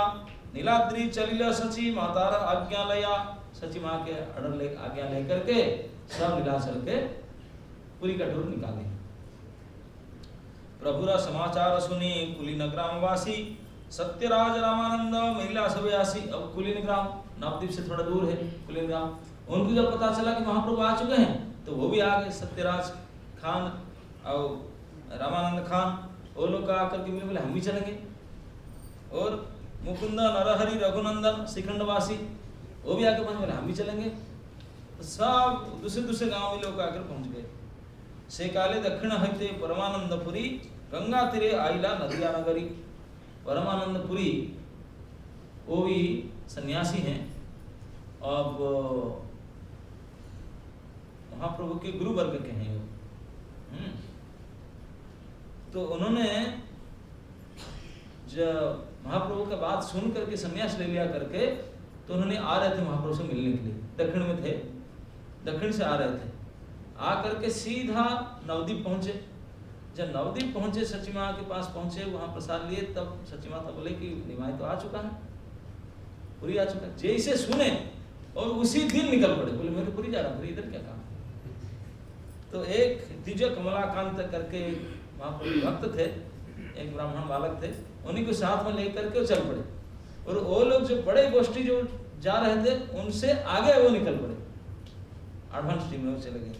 नीलाद्रि चलिल सची मातार आज्ञा लया। सची माँ के ऑर्डर ले आज्ञा लेकर के सब नीलाचल के पूरी का टूर निकाले। प्रभुरा समाचार सुनी कुलीन ग्रामवासी सत्यराज रामानंद महिला सभयासी। अब कुलीन ग्राम नवद्वीप से थोड़ा दूर है कुलीन ग्राम, उनको जब पता चला कि महाप्रभु आ चुके हैं तो वो भी आ गए। सत्यराज खान और रामानंद खान वो लोग आकर के बोले हम भी चलेंगे। और मुकुंद नरहरि रघुनंदन श्रीखंडवासी वो भी आके पहुंच बोले हम भी चलेंगे। तो सब दूसरे गांव में लोग आकर पहुंच गए। से काले दक्षिण हईते परमानंदपुरी गंगा तीरे आइला नदिया नगरी। परमानंदपुरी वो भी सन्यासी हैं। अब महाप्रभु के गुरु वर्ग के हैं वो। तो उन्होंने जब महाप्रभु का बात सुन करके संन्यास ले लिया करके, तो उन्होंने आ रहे थे महाप्रभु से मिलने के लिए। दक्षिण में थे, दक्षिण से आ रहे थे। आ करके सीधा नवद्वीप पहुंचे। जब नवद्वीप पहुंचे, सची माँ के पास पहुंचे, वहां प्रसाद लिए, तब सची माता बोले कि निमाई तो आ चुका है, पूरी आ चुका है। जैसे सुने और उसी दिन निकल पड़े, बोले मेरे पूरी जा रहा हूँ, इधर क्या काम। तो एक द्विज कमलाकांत करके महाप्रभु भक्त थे, एक ब्राह्मण बालक थे, उन्हीं को साथ में लेकर के चल पड़े। और वो लोग जो बड़े गोष्ठी जो जा रहे थे उनसे आगे वो निकल पड़े, एडवांस टीम में वो चले गए।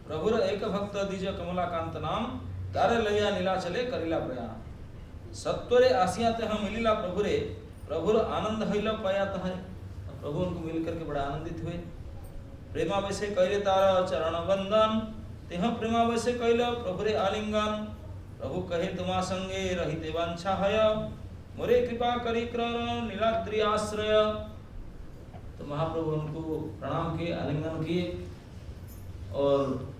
प्रभुर एक भक्त द्विज कमलाकांत नाम तारे लैया नीलाचले करिला प्रयाण। सत्वरे आसियात हम मिलिला प्रभुरे प्रभुर आनंद हईला पायात है। प्रभु उनको मिल करके बड़ा आनंदित हुए। प्रेमावेशे कैले तार चरण वंदन तेह प्रेमावेशे कैल प्रभुरे आलिंगन। प्रभु कहे तुमा संगे रहिते वांछा हय मोरे कृपा करी कर नीलाद्रि आश्रय। तो महाप्रभु उनको प्रणाम किए, आलिंगन किए। और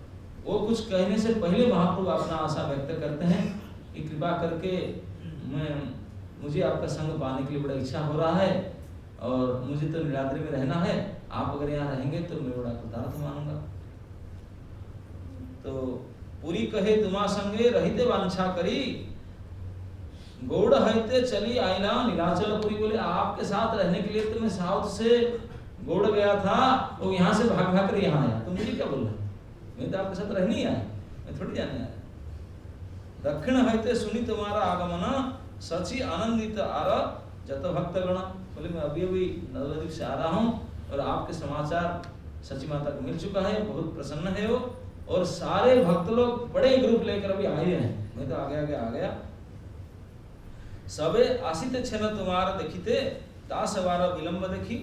वो कुछ कहने से पहले महाप्रभु अपना आशा व्यक्त करते हैं कि कृपा करके मुझे आपका संग पाने के लिए बड़ा इच्छा हो रहा है, और मुझे तो नीलाद्रि में रहना है, आप अगर यहाँ रहेंगे तो मैं बड़ा कृतार्थ मानूंगा। तो पूरी कहे तुमा संगे रहिते वांछा करी गौड़ हईते चली आईना नीलाचल पुरी। बोले आपके साथ रहने के लिए तो मैं साउथ से गौड़ गया था, वो यहाँ से भाग भाग कर यहाँ आया, तो मुझे क्या बोल रहा, मैं तो आपके साथ रहने ही आया, मैं थोड़ी जाने आया। दक्षिण हईते सुनी तुम्हारा आगमन सची आनंदित आर जत भक्तगण। बोले मैं अभी अभी नवद्वीप से आ रहा हूँ और आपके समाचार सची माता को मिल चुका है, बहुत प्रसन्न है वो, और सारे भक्त लोग बड़े ग्रुप लेकर अभी आए हैं, मैं तो आगे आ गया। सबे आसित छन तुम्हारा देखिते तासवार विलंब देखी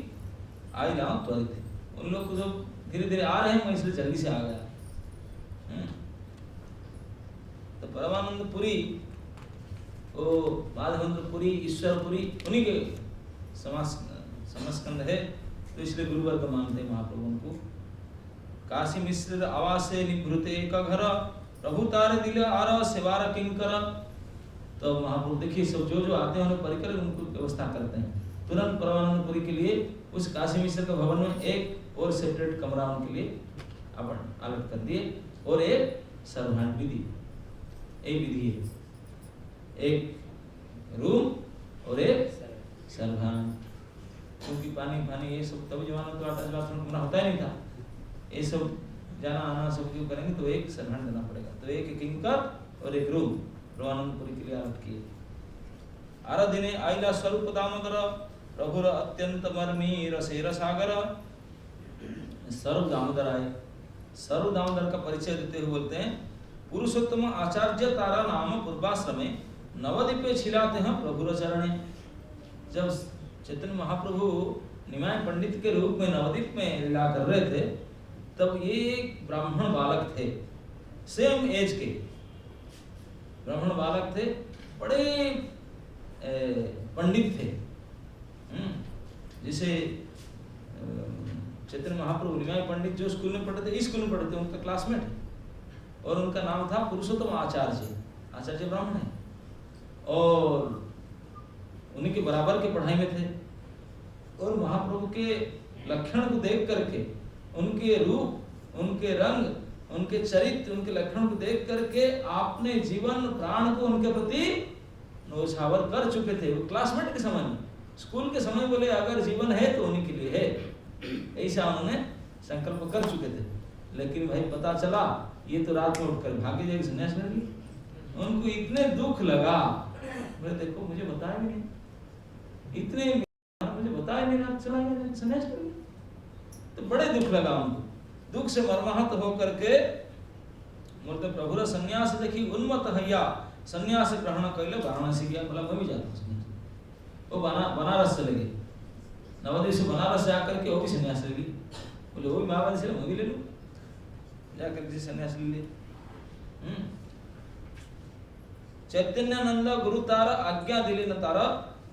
आई राम त्वरित। उन लोग को जो धीरे धीरे आ रहे हैं, मैं इसलिए जल्दी से आ गया। तो परमानंदपुरी वो माधवेंद्रपुरी ईश्वरपुरी उन्हीं के समस्कंद है, तो इसलिए गुरुवर्ग मानते महाप्रभु उनको। काशी मिश्र आवासे निभृते एक घर प्रभु तारे दिल आर सेवार किंकर। तो महाप्रभु देखिए सब जो आते हैं उन्हें परिकर उनको व्यवस्था करते हैं। तुरंत परमानंदपुरी के लिए उस काशी मिश्र के भवन में एक और सेपरेट कमरा उनके लिए अपन अलग कर दिए, और एक सर्वहांड भी दी। एक विधि है, एक रूम और एक सर्वहांड, क्योंकि पानी ये सब तब जमाना तो अटैच बाथरूम कमरा होता ही नहीं था, ये सब जाना आना सब क्यों करेंगे, तो एक सर्वहांड देना पड़ेगा। तो एक किंकर और एक रूम परमानंदपुरी के लिए अलग किए। आराधिने आइला स्वरूप दामोदर प्रभुर अत्यंत मर्मी रसेर सागर। स्वरूप दामोदर आए। स्वरूप दामोदर का परिचय देते हुए बोलते हैं, पुरुषोत्तम आचार्य तारा नाम पूर्वाश्रमे नवद्वीपे छिलाते हैं प्रभुर चरणे। जब चैतन्य महाप्रभु निमाय पंडित के रूप में नवद्वीप में लीला कर रहे थे, तब ये एक ब्राह्मण बालक थे, सेम एज के ब्राह्मण बालक थे, बड़े पंडित थे। जैसे चैतन्य महाप्रभु निमाय पंडित जो स्कूल में पढ़ते थे, इस स्कूल में पढ़ते थे, उनका क्लासमेट है। और उनका नाम था पुरुषोत्तम आचार्य। आचार्य ब्राह्मण है और उन्हीं के बराबर के पढ़ाई में थे। और महाप्रभु के लक्षण को देख करके, उनके रूप, उनके रंग, उनके चरित्र, उनके लक्षण को देख करके आपने जीवन प्राण को उनके प्रति न्यौछावर कर चुके थे। वो क्लासमेट के समय में, स्कूल के समय बोले अगर जीवन है तो उन्हीं के लिए है, ऐसा उन्होंने संकल्प कर चुके थे। लेकिन भाई पता चला ये तो रात में उठकर भागे जाएगी, संन्यास ले ली। उनको इतने दुख लगा, बोले देखो मुझे बताया भी नहीं, इतने मुझे बताया नहीं, रात चला गया, संन्यास ले लिया। तो बड़े दुख लगा उनको। दुख से मर्माहत होकर के बोलते प्रभुर संन्यास देखी उन्मत हैया संन्यास ग्रहण कैले वाराणसी गया। बोला मैं भी जाता हूँ संन्यास। वो बनारस चले गए, नवद्वीप से बनारस जाकर के वो भी संन्यास ले ली। बोले वो भी मायावादी से मैं भी ले लूँ, जाकर के संन्यास ले लिए। चैतन्यानंद गुरु तारा आज्ञा दिले न तारा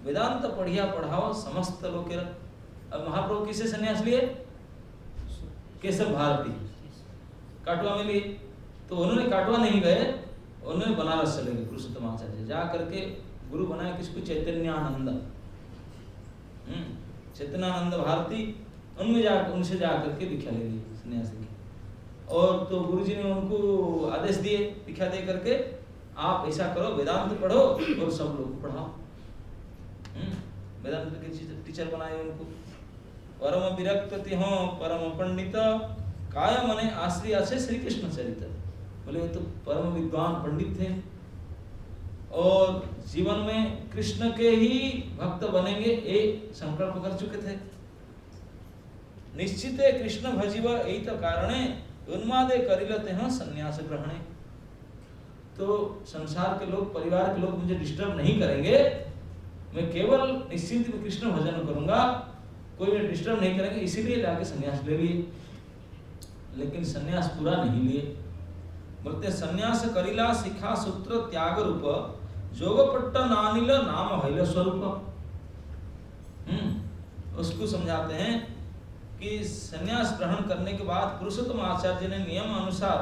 वेदांत पढ़िया पढ़ाओ समस्त लोग। अब महाप्रभु किसे संन्यास लिए? केशव भारती काटवा में लिए। तो उन्होंने काटवा नहीं गए, उन्होंने बनारस चले गए पुरुषोत्तम आचार्य, जा करके गुरु बनाया किसको? चैतन्यानंद। चैतन्यानंद भारती उनसे जा करके दीक्षा ले ली सन्यासी की। और तो गुरुजी ने उनको आदेश दिए दीक्षा दे करके, आप ऐसा करो वेदांत पढ़ो और सब लोग को पढ़ाओ। वेदांत के टीचर बनाए उनको। परम विरक्त हो परम पंडित काय मने आश्रय से श्री कृष्ण चरित्र। बोले वो तो परम विद्वान पंडित थे और जीवन में कृष्ण के ही भक्त बनेंगे एक संकल्प कर चुके थे। निश्चित कृष्ण भजीव यही तो कारणे उन्मादे करिलते हैं संन्यास ग्रहणे। तो संसार के लोग, परिवार के लोग मुझे डिस्टर्ब नहीं करेंगे, मैं केवल निश्चिंत में कृष्ण भजन करूंगा, कोई मुझे डिस्टर्ब नहीं करेंगे, इसीलिए जाके संन्यास ले लिए। लेकिन संन्यास पूरा नहीं लिए। बोलते संन्यास करिला शिखा सूत्र त्याग रूप जोगपट्ट नानिल नाम हैल स्वरूप। उसको समझाते हैं कि संन्यास ग्रहण करने के बाद पुरुषोत्तम आचार्य ने नियम अनुसार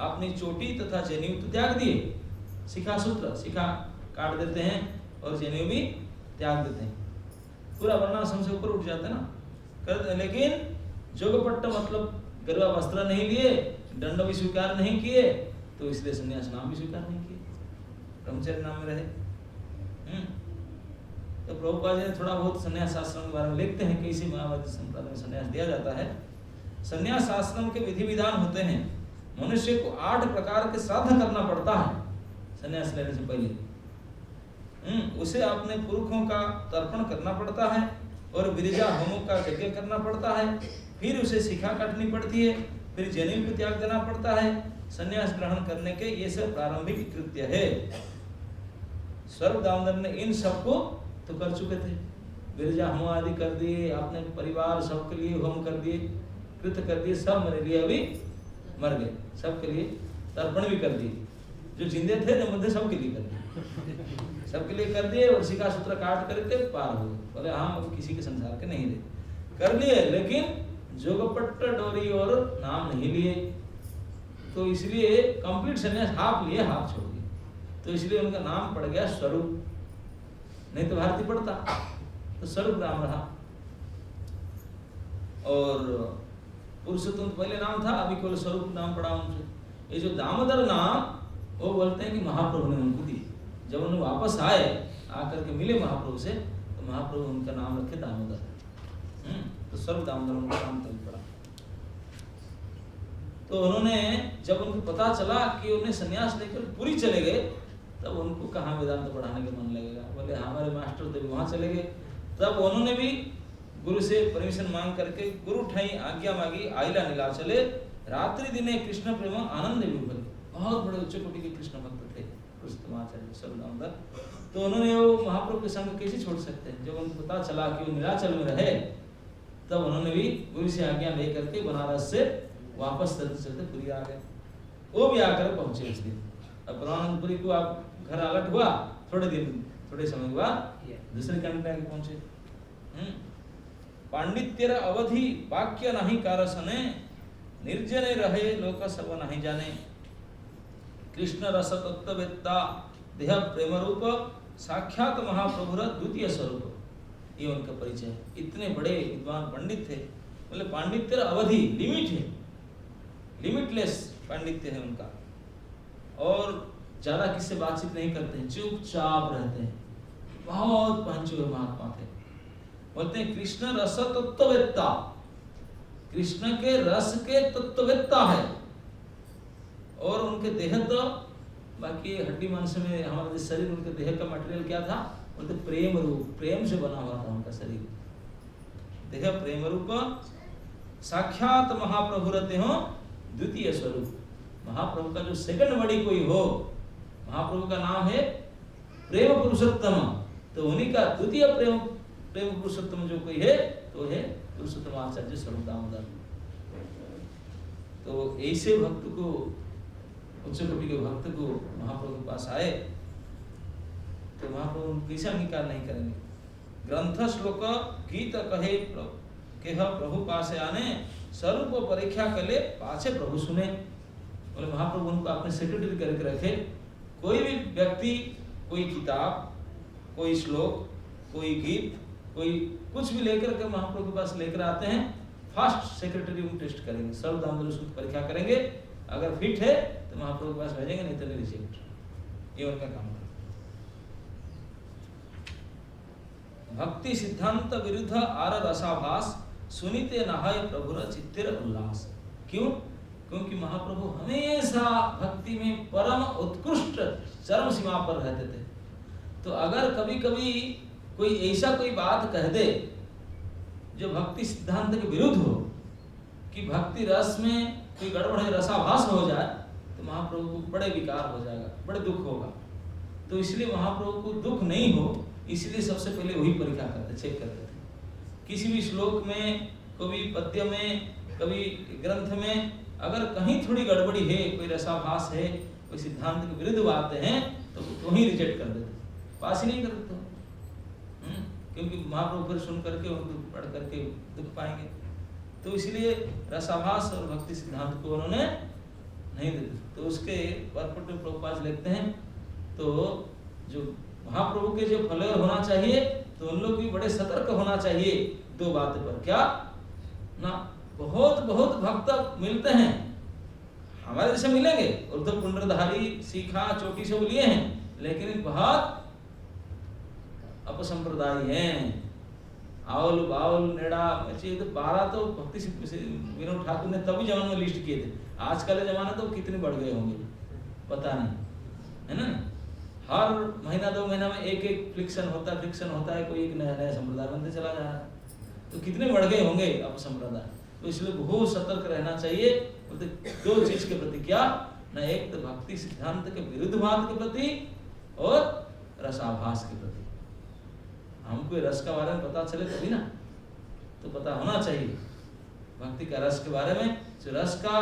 अपनी चोटी तथा जनेऊ तो त्याग दिए। शिखा सूत्र, शिखा काट देते हैं और जनेऊ भी त्याग देते हैं, पूरा वर्णाश्रम से ऊपर उठ जाते ना करते। लेकिन जोगपट्ट मतलब गरुआ वस्त्र नहीं लिए, दंड भी स्वीकार नहीं किए, तो इसलिए संन्यास नाम भी स्वीकार नहीं किए, ब्रह्मचर्य नाम में रहे। तो प्रभुपाद जी थोड़ा बहुत संन्यास आश्रम के बारे में लिखते हैं कि इसी मायावादी संप्रदाय में संन्यास दिया जाता है। संन्यास आश्रम के विधि विधान होते हैं। मनुष्य को 8 प्रकार के श्राद्ध करना पड़ता है संन्यास लेने से पहले। उसे अपने पुरखों का तर्पण करना पड़ता है और विरजा होमों का यज्ञ करना पड़ता है, फिर उसे शिखा काटनी पड़ती है, फिर जनेऊ को त्याग देना पड़ता है। संन्यास ग्रहण करने के ये सब प्रारंभिक कृत्य है। सर्व दामोदर ने इन सबको तो कर चुके थे, विरजा होम आदि कर दिए, अपने परिवार सबके लिए होम कर दिए, कृत कर दिए, सब मेरे लिए अभी मर गए, सबके लिए तर्पण भी कर दिए, जो जिंदे थे जो मध्य सबके लिए कर दिए, सबके लिए कर दिए और शिखा सूत्र काट करके पार हो गए। बोले हम अभी किसी के संसार के नहीं रहे, कर लिए, लेकिन जोगपट्ट डोरी और नाम नहीं लिए। तो इसलिए कंप्लीट संन्यास हाफ लिए, हाफ छोड़ दिए, तो इसलिए उनका नाम पड़ गया स्वरूप, नहीं तो भारती पड़ता तो स्वरूप नाम रहा। और पुरुषोत्तम पहले नाम था, अभी केवल स्वरूप नाम पड़ा उनसे। ये जो दामोदर नाम वो बोलते हैं कि महाप्रभु ने उनको दी। जब उन्हें वापस आए, आकर के मिले महाप्रभु से, तो महाप्रभु उनका नाम रखे दामोदर। तो सर्व दामोदर उनका नाम तभी पड़ा। तो उन्होंने जब उनको पता चला कि उन्हें संन्यास लेकर पुरी चले गए, तब उनको कहाँ वेदांत पढ़ाने का मन लगेगा। बोले हमारे मास्टर तो वहां चले गए। तब उन्होंने भी गुरु से परमिशन मांग करके गुरु ठाई आज्ञा मांगी, आइला नीला चले रात्रि दिने कृष्ण प्रेम आनंद विभल। बहुत बड़े उच्च कोटि के कृष्ण भक्त थे पुरुषोत्तमाचार्य सर्वदामोदर। तो उन्होंने वो महाप्रभु के संग कैसे छोड़ सकते हैं। जब उनको पता चला कि वो नीलाचल में रहे, तब उन्होंने भी गुरु से आज्ञा ले करके बनारस से वापस चलते चलते पुरी आ गए। वो भी आकर पहुंचे उस दिन। अब ब्रह्मानंदपुरी को आप घर अलर्ट हुआ, थोड़े समय बाद दूसरे कैंट आके पहुंचे। पांडित्यर अवधि वाक्य नहीं कारसने निर्जने रहे लोक सब नहीं जाने। कृष्ण रस तत्ववेत्ता देह प्रेम रूप साक्षात महाप्रभुर द्वितीय स्वरूप, ये उनका परिचय है। इतने बड़े विद्वान पंडित थे, मतलब पांडित्य अवधि लिमिट है, लिमिटलेस पांडित्य है उनका, और ज्यादा किससे बातचीत नहीं करते हैं, चुपचाप रहते हैं, बहुत पहुंचे हुए महात्मा थे। बोलते हैं कृष्ण रस तत्ववेत्ता, कृष्ण के रस के तत्ववेत्ता है, और उनके देह तो बाकी हड्डी मांस में हमारा जो शरीर, उनके देह का मटेरियल क्या था, बोलते प्रेम रूप, प्रेम से बना हुआ था उनका शरीर, देह प्रेम रूप साक्षात महाप्रभु रहते हो द्वितीय स्वरूप। महाप्रभु का जो सेकंड बॉडी कोई हो, महाप्रभु का नाम है प्रेम पुरुषोत्तम, तो उन्हीं का द्वितीय प्रेम पुरुषोत्तम जो कोई है तो है पुरुषोत्तम आचार्य स्वरूप दामोदर। तो ऐसे भक्त को, उच्च कोटि के भक्त को महाप्रभु के पास आए तो महाप्रभु कैसे अंगीकार नहीं करेंगे। ग्रंथ श्लोक गीत कहे प्रभु पास आने, स्वरूप परीक्षा कले पाछे प्रभु सुने। बोले महाप्रभु उनको अपने सेक्रेटरी करके रखे। कोई भी व्यक्ति कोई किताब, कोई श्लोक, कोई गीत, कोई कुछ भी लेकर के महाप्रभु के पास लेकर आते हैं, फर्स्ट सेक्रेटरी उनको टेस्ट करेंगे, सर्व दामोदर उसकी परीक्षा करेंगे, अगर फिट है तो महाप्रभु के पास भेजेंगे, नहीं तो रिजेक्ट। ये उनका काम है। भक्ति सिद्धांत विरुद्ध आर रसाभास सुनीते नहाय प्रभुर चित्तिर उल्लास। क्यों? क्योंकि महाप्रभु हमेशा भक्ति में परम उत्कृष्ट चरम सीमा पर रहते थे। तो अगर कभी कभी कोई ऐसा कोई बात कह दे जो भक्ति सिद्धांत के विरुद्ध हो, कि भक्ति रस में कोई गड़बड़ है, रसाभास हो जाए, तो महाप्रभु को बड़े विकार हो जाएगा, बड़े दुख होगा। तो इसलिए महाप्रभु को दुख नहीं हो, इसलिए सबसे पहले वही परीक्षा करते, चेक करते थे। किसी भी श्लोक में, कभी पद्य में, कभी ग्रंथ में अगर कहीं थोड़ी गड़बड़ी है, कोई रसाभास है, कोई सिद्धांत के विरुद्ध बातें हैं, तो वही रिजेक्ट कर देते, पास ही नहीं कर देते। क्योंकि महाप्रभु फिर सुन करके, उनको पढ़ करके दुख पाएंगे। तो इसलिए रसाभास और भक्ति सिद्धांत को उन्होंने नहीं देते। तो उसके परपट में प्रभुपाद लिखते हैं, तो जो महाप्रभु के जो फॉलोअर होना चाहिए, तो उन लोग भी बड़े सतर्क होना चाहिए दो बातों पर। क्या ना, बहुत बहुत भक्त मिलते हैं, हमारे जैसे मिलेंगे, उर्ध्व पुंड्रधारी, सीखा, चोटी सब लिए हैं, लेकिन बहुत अपसंप्रदायी हैं, आवल बावल नेड़ा बच्चे। तो 12 तो भक्ति विनोद ठाकुर ने तभी जमाने में लिस्ट किए थे। आजकल जमाना तो कितने बढ़ गए होंगे पता नहीं, है ना। हर महीना 2 महीना में एक फ्रिक्शन होता है, कोई एक नया संप्रदाय बनते चला जा रहा है। तो कितने बढ़ गए होंगे अपसंप्रदाय। तो इसलिए बहुत सतर्क रहना चाहिए। बोलते दो चीज के प्रति, क्या ना, एक तो भक्ति सिद्धांत के विरुद्ध बात के प्रति और रसाभास के प्रति। हमको रस के बारे में पता चले तभी ना, तो पता होना चाहिए भक्ति का रस के बारे में। जो रस का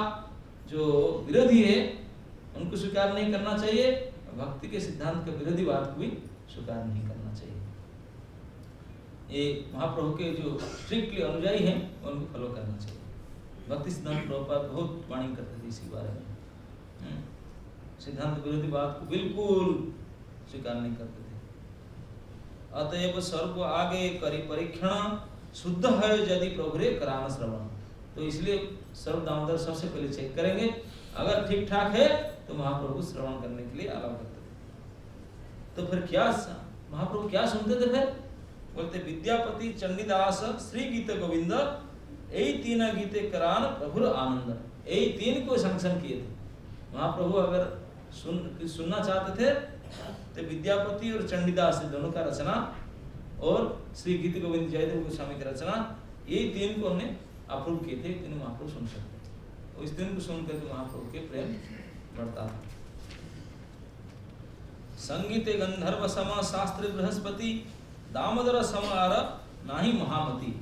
जो विरोधी है उनको स्वीकार नहीं करना चाहिए, भक्ति के सिद्धांत के विरोधी बात को भी स्वीकार नहीं करना चाहिए। ये महाप्रभु के जो स्ट्रिक्टली अनुयायी हैं उनको फॉलो करना चाहिए। भक्ति सिद्धांत प्रभुपाद बहुत वाणी करते थे इसी बारे में। सिद्धांत विरोधी बात को बिल्कुल स्वीकार नहीं करते थे। अतएव सर्व आगे करी परीक्षण, शुद्ध है यदि प्रभु रे करान श्रवण। तो इसलिए सर्व दामोदर सबसे पहले चेक करेंगे, अगर ठीक ठाक है तो महाप्रभु श्रवण करने के लिए अलाउ करते थे। तो फिर क्या महाप्रभु क्या सुनते थे? फिर बोलते विद्यापति, चंडीदास, श्री गीत गोविंद, यही 3 गीते करान प्रभुर आनंद। यही 3 को संरक्षण किए थे महाप्रभु। अगर सुनना चाहते थे तो विद्यापति और चंडीदास दोनों का रचना और श्री गीत गोविंद जयदेव गोस्वामी की रचना, यही 3 को उन्होंने अप्रूव किए थे। 3 महाप्रभु सुन सकते थे। और इस 3 को सुनकर के महाप्रभु के प्रेम बढ़ता था। संगीते गंधर्व सम शास्त्री बृहस्पति, दामोदर समार नाही महामती।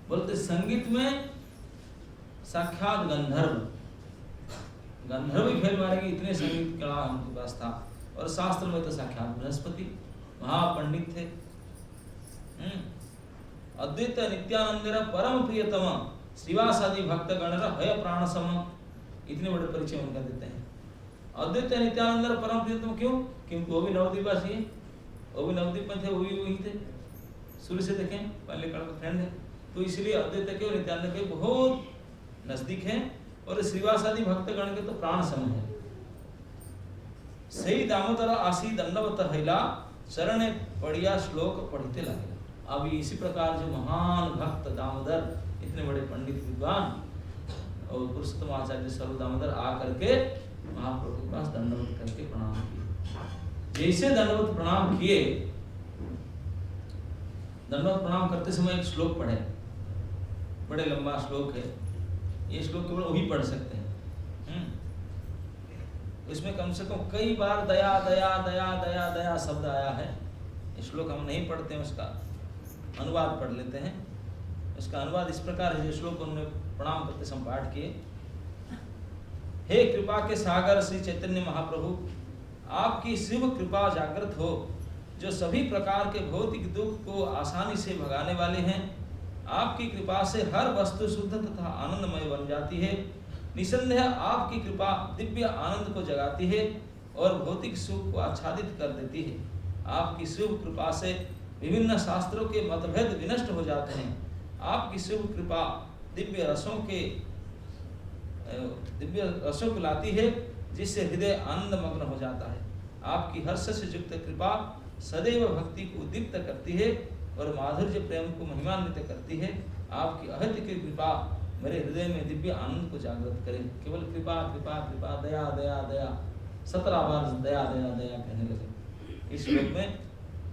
बोलते संगीत में साक्षात गंधर्व भी फेल मारेंगे, इतने संगीत कला उनके पास था। और शास्त्र में तो साक्षात बृहस्पति महापंडित थे। अद्वैत नित्यानंद परम प्रियतम, श्रीवासादि भक्त गण हय प्राण सम, इतने बड़े परिचय उनका देते हैं। अद्वैत नित्यानंद परम प्रियतम क्यों? क्योंकि वो भी नवद्वीपवासी है, वो भी नवद्वीप में थे, वो भी वही थे, शुरू से देखें पहले का फ्रेंड है। तो इसलिए अद्वैत के और नित्यानंद के बहुत नजदीक हैं और श्रीवास आदि भक्तगण के तो प्राण सम है। सही दामोदर आसी दंडवत हैला चरण पढ़िया श्लोक पढ़ते लगे। अभी इसी प्रकार जो महान भक्त दामोदर, इतने बड़े पंडित विद्वान और पुरुषोत्तम आचार्य सर्व दामोदर आकर के महाप्रभु के पास दंडवत करके प्रणाम किए। जैसे दंडवत प्रणाम किए, दंडवत प्रणाम करते समय एक श्लोक पढ़े, बड़े लंबा श्लोक है, ये श्लोक केवल वही पढ़ सकते हैं। इसमें कम से कम कई बार दया दया दया दया दया शब्द आया है। ये श्लोक हम नहीं पढ़ते हैं, उसका अनुवाद पढ़ लेते हैं। इसका अनुवाद इस प्रकार है, जो श्लोक उन्होंने प्रणाम करते समय पाठ किए। हे कृपा के सागर श्री चैतन्य महाप्रभु, आपकी शिव कृपा जागृत हो, जो सभी प्रकार के भौतिक दुख को आसानी से भगाने वाले हैं। आपकी कृपा से हर वस्तु शुद्ध तथा आनंदमय बन जाती है। निसंदेह आपकी कृपा दिव्य आनंद को जगाती है और भौतिक सुख को आच्छादित कर देती है। आपकी शुभ कृपा से विभिन्न शास्त्रों के मतभेद विनष्ट हो जाते हैं। आपकी शुभ कृपा दिव्य रसों को लाती है, जिससे हृदय आनंद मग्न हो जाता है। आपकी हर्ष से युक्त कृपा सदैव भक्ति को उद्दीप्त करती है और माधुर्य प्रेम को महिमान्वित करती है। आपकी अहत्य की कृपा मेरे हृदय में दिव्य आनंद को जागृत करे। केवल कृपा कृपा कृपा, दया दया दया, 17 बार दया दया दया कहने लगे इस श्लोक में।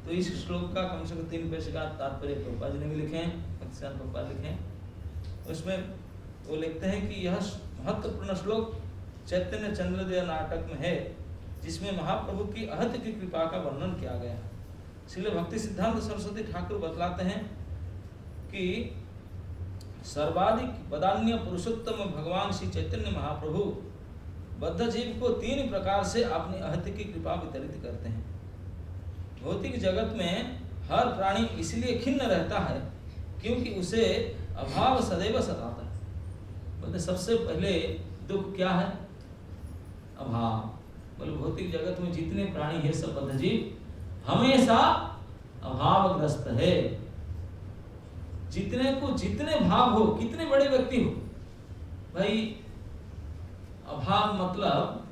तो इस श्लोक का कम से कम 3 पेज का तात्पर्य प्रभुपाद जी ने भी लिखे हैं, भक्तिसिद्धांत प्रभुपाद लिखे हैं। उसमें वो लिखते हैं कि यह महत्वपूर्ण श्लोक चैतन्य चंद्रोदय नाटक में है, जिसमें महाप्रभु की अहत्य की कृपा का वर्णन किया गया है। इसलिए भक्ति सिद्धांत सरस्वती ठाकुर बतलाते हैं कि सर्वाधिक वदान्य पुरुषोत्तम भगवान श्री चैतन्य महाप्रभु बद्ध जीव को 3 प्रकार से अपनी अहत्य की कृपा वितरित करते हैं। भौतिक जगत में हर प्राणी इसलिए खिन्न रहता है क्योंकि उसे अभाव सदैव सताता है। बोलते सबसे पहले दुख क्या है? अभाव। बोले भौतिक जगत में जितने प्राणी है सब बद्ध जीव हमेशा अभावग्रस्त है। जितने को जितने भाव हो, कितने बड़े व्यक्ति हो, भाई अभाव मतलब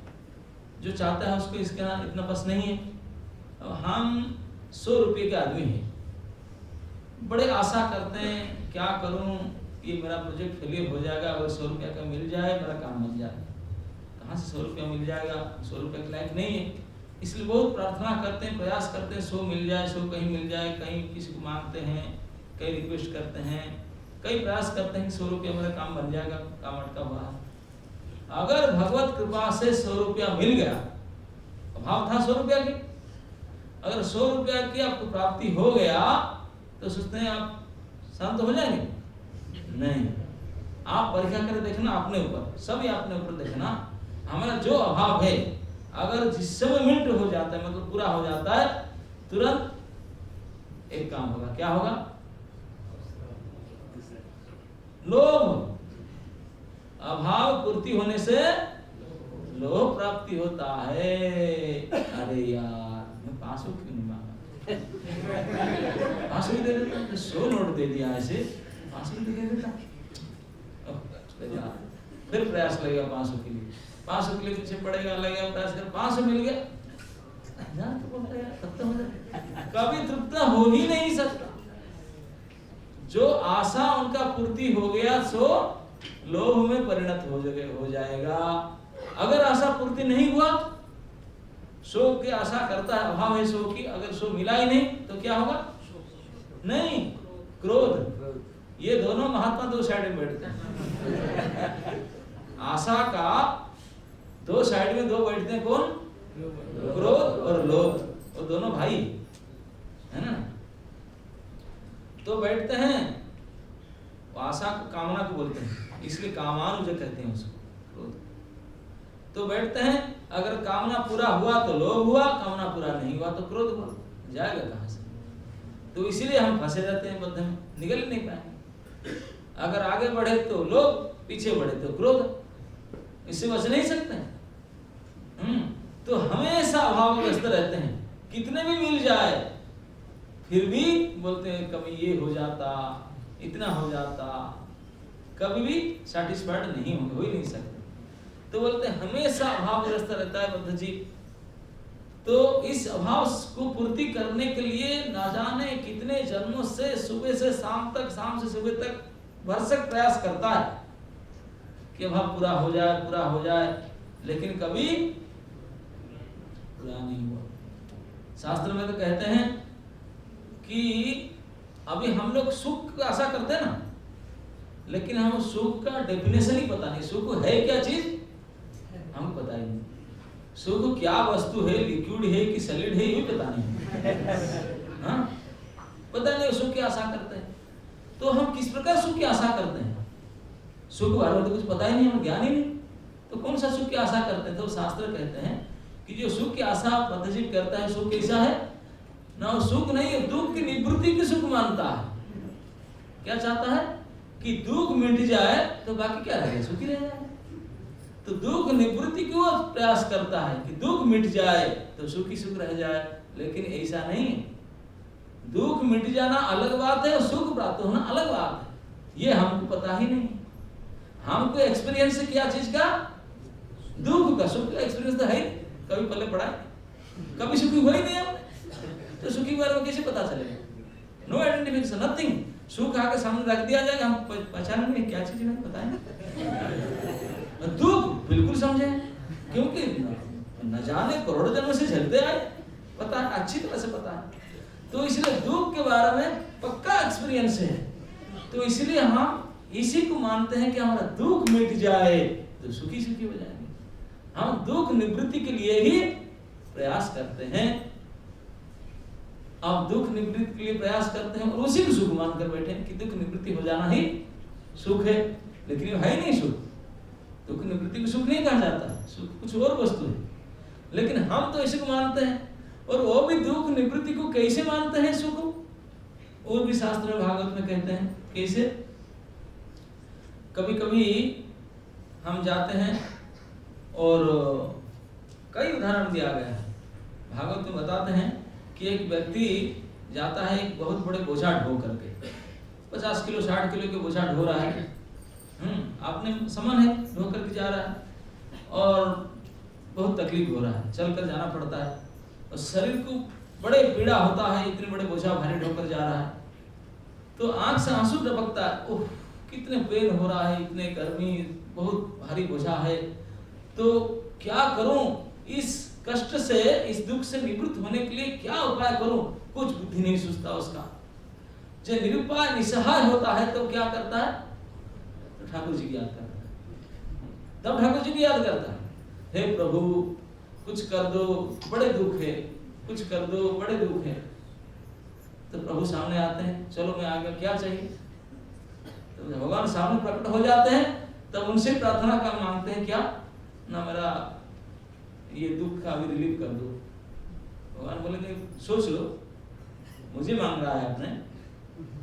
जो चाहता है उसको इसका इतना बस नहीं है। अब हम 100 रुपये के आदमी हैं, बड़े आशा करते हैं क्या करूं, ये मेरा प्रोजेक्ट फेलियर हो जाएगा, अगर 100 रुपया का मिल जाए मेरा काम बन जाए। कहाँ से 100 रुपया मिल जाएगा? 100 रुपये के लायक नहीं है। इसलिए बहुत प्रार्थना करते हैं, प्रयास करते हैं 100 मिल जाए, 100 कहीं मिल जाए, कहीं किसी को मांगते हैं, कई रिक्वेस्ट करते हैं, कई प्रयास करते हैं कि 100 रुपया मेरा काम बन जाएगा, काम अटका हुआ है। अगर भगवत कृपा से 100 रुपया मिल गया, अभाव था 100 रुपया की, अगर 100 रुपया की आपको प्राप्ति हो गया तो सोचते हैं आप शांत हो जाएंगे? नहीं। आप परीक्षा कर देखना अपने ऊपर, सभी अपने ऊपर देखना। हमारा जो अभाव है अगर जिस समय मिनट हो जाता है, मतलब पूरा हो जाता है, तुरंत एक काम होगा। क्या होगा? लोभ। अभाव पूर्ति होने से लोभ प्राप्ति होता है। अरे यार मैं 500 क्यों नहीं मांगा, 500 दे देता, 100 नोट दे दिया ऐसे, 500 दे देता। फिर प्रयास लगेगा 500 के लिए, 500 के लिए पीछे पड़ेगा, लगेगा प्रयास कर, 500 मिल गया, कभी तृप्त हो ही नहीं सकता। जो आशा उनका पूर्ति हो गया सो लोभ में परिणत हो जाएगा। अगर आशा पूर्ति नहीं हुआ, शोक की आशा करता है, अभाव है शोक की, अगर शोक मिला ही नहीं तो क्या होगा? नहीं, क्रोध। ये दोनों महात्मा 2 साइड में बैठते हैं। आशा का 2 साइड में 2 बैठते हैं, कौन? क्रोध और लोभ। वो दोनों भाई है ना, तो बैठते हैं। वो आशा को, कामना को बोलते हैं, इसलिए कामानुज कहते हैं उसको, क्रोध। तो बैठते हैं, अगर कामना पूरा हुआ तो लोभ हुआ, कामना पूरा नहीं हुआ तो क्रोध हुआ। जाएगा कहाँ से? तो इसीलिए हम फंसे रहते हैं बद्ध में, निकल ही नहीं पाए। अगर आगे बढ़े तो लोभ, पीछे बढ़े तो क्रोध, इससे बच नहीं सकते हैं। तो हमेशा अभावग्रस्त रहते हैं, कितने भी मिल जाए फिर भी बोलते हैं कभी ये हो जाता, इतना हो जाता, कभी भी सेटिस्फाइड नहीं हो ही नहीं सकते। तो बोलते हैं हमेशा अभावग्रस्त रहता है बद्ध जीव। तो इस अभाव को पूर्ति करने के लिए ना जाने कितने जन्मों से सुबह से शाम तक, शाम से सुबह तक भरसक प्रयास करता है कि अभाव पूरा हो जाए, पूरा हो जाए, लेकिन कभी पूरा नहीं हुआ। शास्त्र में तो कहते हैं कि अभी हम लोग सुख का आशा करते हैं ना, लेकिन हम सुख का डेफिनेशन ही पता नहीं, सुख है क्या चीज हमको पता ही नहीं। सुख क्या वस्तु है, लिक्विड है कि सॉलिड है, ये भी पता नहीं। हाँ, पता नहीं सुख की आशा करते हैं। तो हम किस प्रकार सुख की आशा करते हैं? सुख बारे में तो कुछ पता ही नहीं, हम ज्ञान ही नहीं, तो कौन सा सुख की आशा करते हैं? तो शास्त्र कहते हैं कि जो सुख की आशा बद्धजीव करता है, सुख कैसा है ना, वो सुख नहीं है, दुख की निवृत्ति की सुख मानता है। क्या चाहता है कि दुख मिट जाए तो बाकी क्या रहेगा, सुखी रह जाए। तो दुख निवृत्ति क्यों प्रयास करता है कि दुख मिट जाए तो सुखी सुख रह जाए, लेकिन ऐसा नहीं है। दुख मिट जाना अलग बात है और सुख प्राप्त होना अलग बात है, ये हमको पता ही नहीं। हमको एक्सपीरियंस है क्या चीज का, दुख का। सुख का एक्सपीरियंस तो है, कभी पहले पढ़ा है, कभी सुखी हुआ ही नहीं हमने, तो सुखी बारे में कैसे पता चलेगा? No identification, nothing. सुख आके सामने रख दिया जाएगा, हम पहचानेंगे क्या चीज है, बताएं। दुख बिल्कुल समझे, क्योंकि न जाने करोड़ों जन्म से झेलते आए, पता है, अच्छी तरह से पता है। तो इसलिए दुख के बारे में पक्का एक्सपीरियंस है, तो इसलिए हम इसी को मानते हैं कि हमारा दुख मिट जाए तो सुखी सुखी हो जाएंगे। हम दुख निवृत्ति के लिए ही प्रयास करते हैं। अब दुख निवृत्ति के लिए प्रयास करते हैं और उसी को सुख मानकर बैठे हैं कि दुख निवृत्ति हो जाना ही सुख है, लेकिन ये है नहीं सुख। दुख निवृत्ति को सुख नहीं कहा जाता, सुख कुछ और वस्तु है, लेकिन हम तो इसी को मानते हैं। और वो भी दुख निवृत्ति को कैसे मानते हैं सुख, वो भी शास्त्र में भागवत में कहते हैं कैसे। कभी कभी हम जाते हैं और कई उदाहरण दिया गया है भागवत में, बताते हैं कि एक व्यक्ति जाता है एक बहुत बड़े बोझा ढो करके, 50 किलो 60 किलो के बोझा ढो रहा है, आपने सामान है ढो करके जा रहा है और बहुत तकलीफ हो रहा है, चलकर जाना पड़ता है और शरीर को बड़े पीड़ा होता है, इतने बड़े बोझा भारी ढोकर जा रहा है। तो आंख से आंसू टपकता है, ओह कितने पेन हो रहा है, इतने गर्मी, बहुत भारी बोझा है, तो क्या करूं, इस कष्ट से, इस दुख से निवृत्त होने के लिए क्या उपाय करूं, कुछ बुद्धि नहीं सूझता उसका। जब निरुपाय निसहाय होता है तो क्या करता है, तो ठाकुर जी की याद करता है। तब ठाकुर जी की याद करता है, हे प्रभु कुछ कर दो, बड़े दुख है, कुछ कर दो, बड़े दुख है। तो प्रभु सामने आते हैं, चलो मैं आ गया, क्या चाहिए। तो भगवान सामने प्रकट हो जाते हैं, तब उनसे प्रार्थना का मांगते हैं, क्या ना मेरा ये दुख का भी रिलीफ कर दो। भगवान बोलेंगे सोच लो, मुझे मांग रहा है आपने,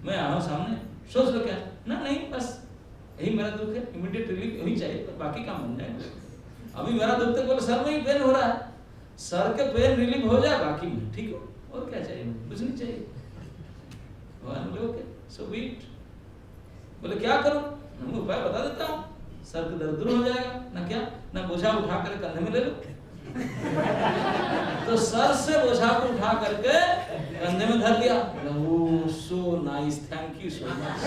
मैं आ रहा हूं सामने, सोच लो क्या ना, नहीं बस यही मेरा दुख है, इमीडिएट रिलीफ यही चाहिए, तो बाकी काम बन जाएगा। अभी मेरा दुख तक बोले सर में ही पेन हो रहा है, सर के पेन रिलीफ हो जाए, बाकी में ठीक हो, और क्या चाहिए, कुछ नहीं चाहिए। भगवान बोले ओके सो बीट। बोले क्या करूं, मैं उपाय बता देता हूँ, सर का दर्द दूर हो जाएगा, ना क्या ना बोझा उठा कर कंधे में ले लो। तो सर से बोझा को उठा करके कंधे में धर लिया, so nice, thank you so much.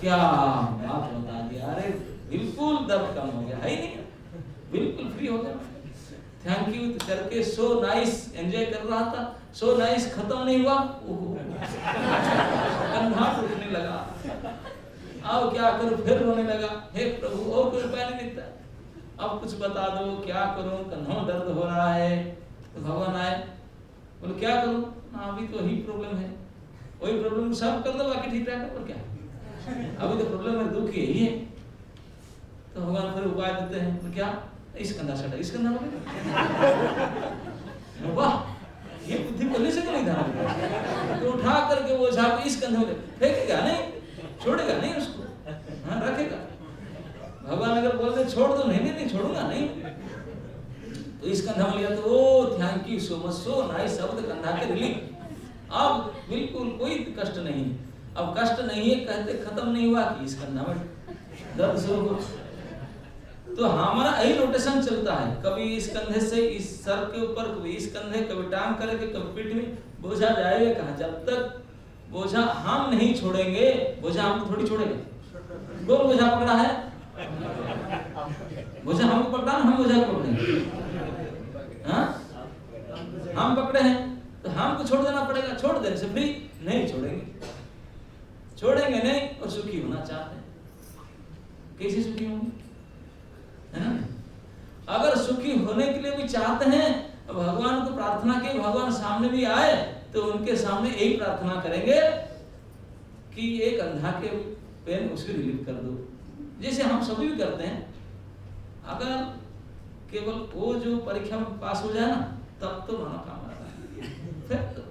क्या बात बता दिया, अरे बिल्कुल दर्द कम हो गया, है ही नहीं, बिल्कुल फ्री हो गया। थैंक यू करके सो नाइस एंजॉय कर रहा था, सो नाइस खत्म नहीं हुआ, कंधा टूटने लगा। अब क्या करूं, फिर रोने लगा, हे प्रभु और कोई उपाय नहीं दिखता, अब कुछ बता दो, क्या करूं, कंधों में दर्द हो रहा है। तो भगवान आए, बोले क्या करूं ना, अभी तो वही प्रॉब्लम है, वही प्रॉब्लम सब कर दो, बाकी ठीक रहेगा, और क्या, अभी तो प्रॉब्लम है, दुख यही है। तो भगवान फिर उपाय देते हैं, तो क्या, इस कंधा सटा, इस कंधा बोले, वाह ये बुद्धि पहले से नहीं था। तो उठा करके वो झाड़ इस कंधे में फेंकेगा नहीं, छोड़ेगा नहीं उसको, हाँ रखेगा। भगवान अगर बोलते छोड़ दो, नहीं नहीं नहीं छोड़ूंगा नहीं, तो इस कंधा में लिया तो oh thank you so much, so nice, शब्द कंधा के रिलीफ। अब बिल्कुल कोई कष्ट नहीं है। अब कष्ट नहीं है कहते खत्म नहीं हुआ कि इस कंधा में दर्द शुरू हुआ। तो हमारा यही रोटेशन चलता है, कभी इस कंधे से इस सर के ऊपर, कभी इस कंधे, कभी टांग करके, कभी पीठ में। बोझा जाएगा कहाँ? जब तक बोझा हम नहीं छोड़ेंगे, बोझा हमको थोड़ी छोड़ेगा। कौन बोझा पकड़ा है? बोझा हमको पकड़ा ना, हम बोझा को पकड़ेंगे? हाँ, हम पकड़े हैं तो हमको छोड़ देना पड़ेगा। छोड़ देने से फ्री नहीं छोड़ेंगे, छोड़ेंगे नहीं और सुखी होना चाहते हैं। कैसे सुखी होंगे? है ना? अगर सुखी होने के लिए भी चाहते हैं तो भगवान को प्रार्थना के, भगवान सामने भी आए तो उनके सामने यही प्रार्थना करेंगे कि एक अंधा के पेन उसकी रिलीफ कर दो, जैसे हम सभी भी करते हैं। अगर केवल वो जो परीक्षा में पास हो जाए ना, तब तो मनोकामना। फिर तो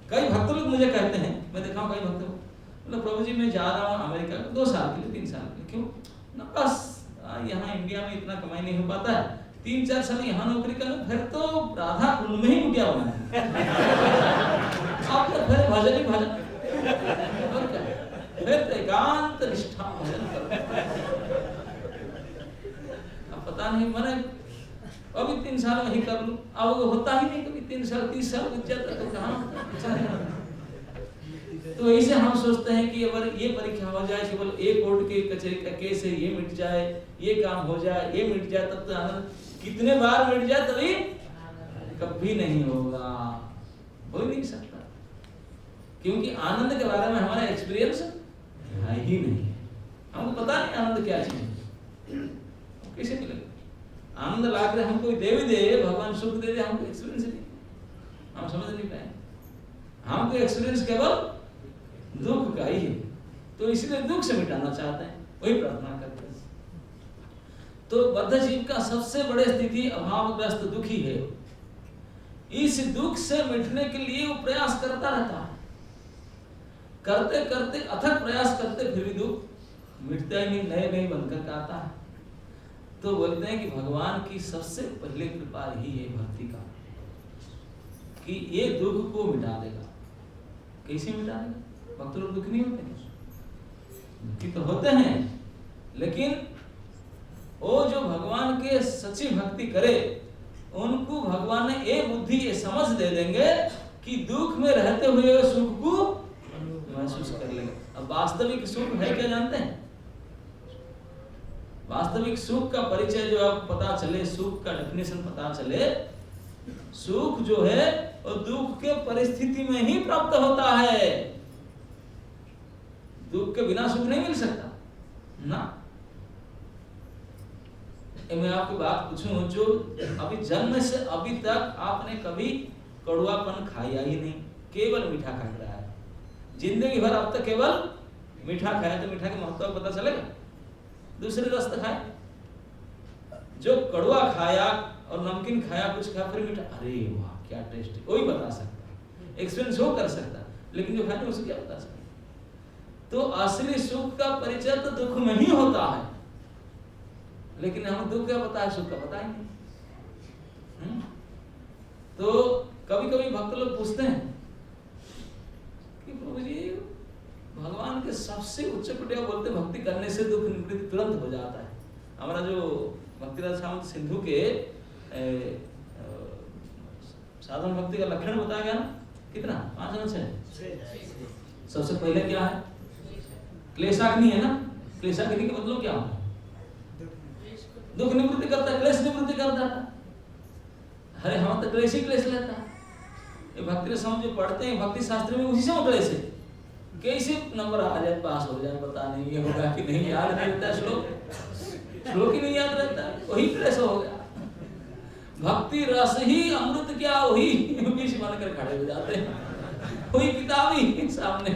कई भक्त लोग मुझे कहते हैं, मैं देखा हूँ कई भक्त लोग, मतलब प्रभु जी मैं जा रहा हूँ अमेरिका 2 साल के लिए, 3 साल के लिए। क्यों ना? बस यहाँ इंडिया में इतना कमाई नहीं हो पाता है, 3-4 साल यहाँ नौकरी करूँ, फिर तो राधा कुंड में ही मुटिया होना है। आप तो फिर भजन ही भजन, और क्या? फिर तो एकांत निष्ठा भजन करो। अब पता नहीं मैंने अभी 3 साल वही कर लूं, अब वो होता ही नहीं। कभी 3 साल 30 साल बीत जाता तो कहाँ? तो ऐसे हम सोचते हैं कि अगर ये परीक्षा हो जाए, केवल एक कोर्ट के कचहरी का केस है, ये मिट जाए, ये काम हो जाए, ये मिट जाए, तब तो आनंद। कितने बार मिट जाए तभी कभी नहीं होगा, हो ही नहीं सकता, क्योंकि आनंद के बारे में हमारा एक्सपीरियंस है ही नहीं है। हमको पता नहीं आनंद क्या चीज है, कैसे मिलेगा आनंद? लाकर हम कोई दे भी दे, भगवान सुख दे दे, हमको एक्सपीरियंस नहीं, हम समझ नहीं पाए। हमको एक्सपीरियंस केवल दुख का ही है, तो इसलिए दुख से मिटाना चाहते हैं, वही प्रार्थना करते हैं। तो बद्ध जीव का सबसे बड़ी स्थिति अभावग्रस्त दुखी है। इस दुख से मिटने के लिए वो प्रयास करता रहता है, करते करते अथक प्रयास करते, फिर भी दुख मिटता ही नहीं, नए नए बनकर आता है। तो बोलते हैं कि भगवान की सबसे पहले कृपा ही है भक्ति का, कि ये दुख को मिटा देगा। कैसे मिटा देगा? भक्त लोग दुख नहीं होते, दुखी तो होते हैं, लेकिन वो जो भगवान के सच्ची भक्ति करे, उनको भगवान ने ये बुद्धि, ये समझ दे देंगे कि दुख में रहते हुए सुख को महसूस कर लेंगे। अब वास्तविक सुख है क्या जानते हैं? वास्तविक सुख का परिचय जो आपको पता चले, सुख का डेफिनेशन पता चले, सुख जो है वो दुख के परिस्थिति में ही प्राप्त होता है। दुख के बिना सुख नहीं मिल सकता ना। मैं आपको बात पूछूं, जो अभी जन्म से अभी तक आपने कभी कड़वापन खाया ही नहीं, केवल मीठा खा रहा है जिंदगी भर। अब तक केवल मीठा खाया, तो मीठा के महत्व पता चलेगा? दूसरे रस खाए, जो कड़वा खाया और नमकीन खाया, कुछ खाया फिर मीठा, अरे वाह क्या टेस्ट है, कोई बता सकता, एक्सपीरियंस हो कर सकता, लेकिन जो खाते उसे क्या बता सकता? तो असली सुख का परिचय तो दुख में ही होता है, लेकिन हमें दुख का पता है, सुख का पता ही नहीं। तो कभी कभी भक्त लोग पूछते हैं कि प्रभु जी भगवान के सबसे उच्च कोटि बोलते भक्ति करने से दुख निवृत्ति तुरंत हो जाता है। हमारा जो भक्तिराज सावंत सिंधु के साधन भक्ति का लक्षण बताया गया ना, कितना 5 अंश है। सबसे पहले क्या है? क्लेशाग्नि है ना। क्लेशाग्नि का मतलब क्या होता है? दुख निवृत्ति करता है, क्लेश निवृत्ति करता है। अरे हम तो क्लेश ही क्लेश लेता है। ये भक्ति रसम जो पढ़ते हैं भक्ति शास्त्र में, उसी से क्लेश है। कैसे नंबर आ जाए, पास हो जाए, पता नहीं ये होगा कि नहीं, याद नहीं रहता, श्लोक ही नहीं याद रहता, वही क्लेश हो गया। भक्ति रस ही अमृत क्या, वही विष बनकर खड़े हो जाते हैं, वही किताब ही सामने,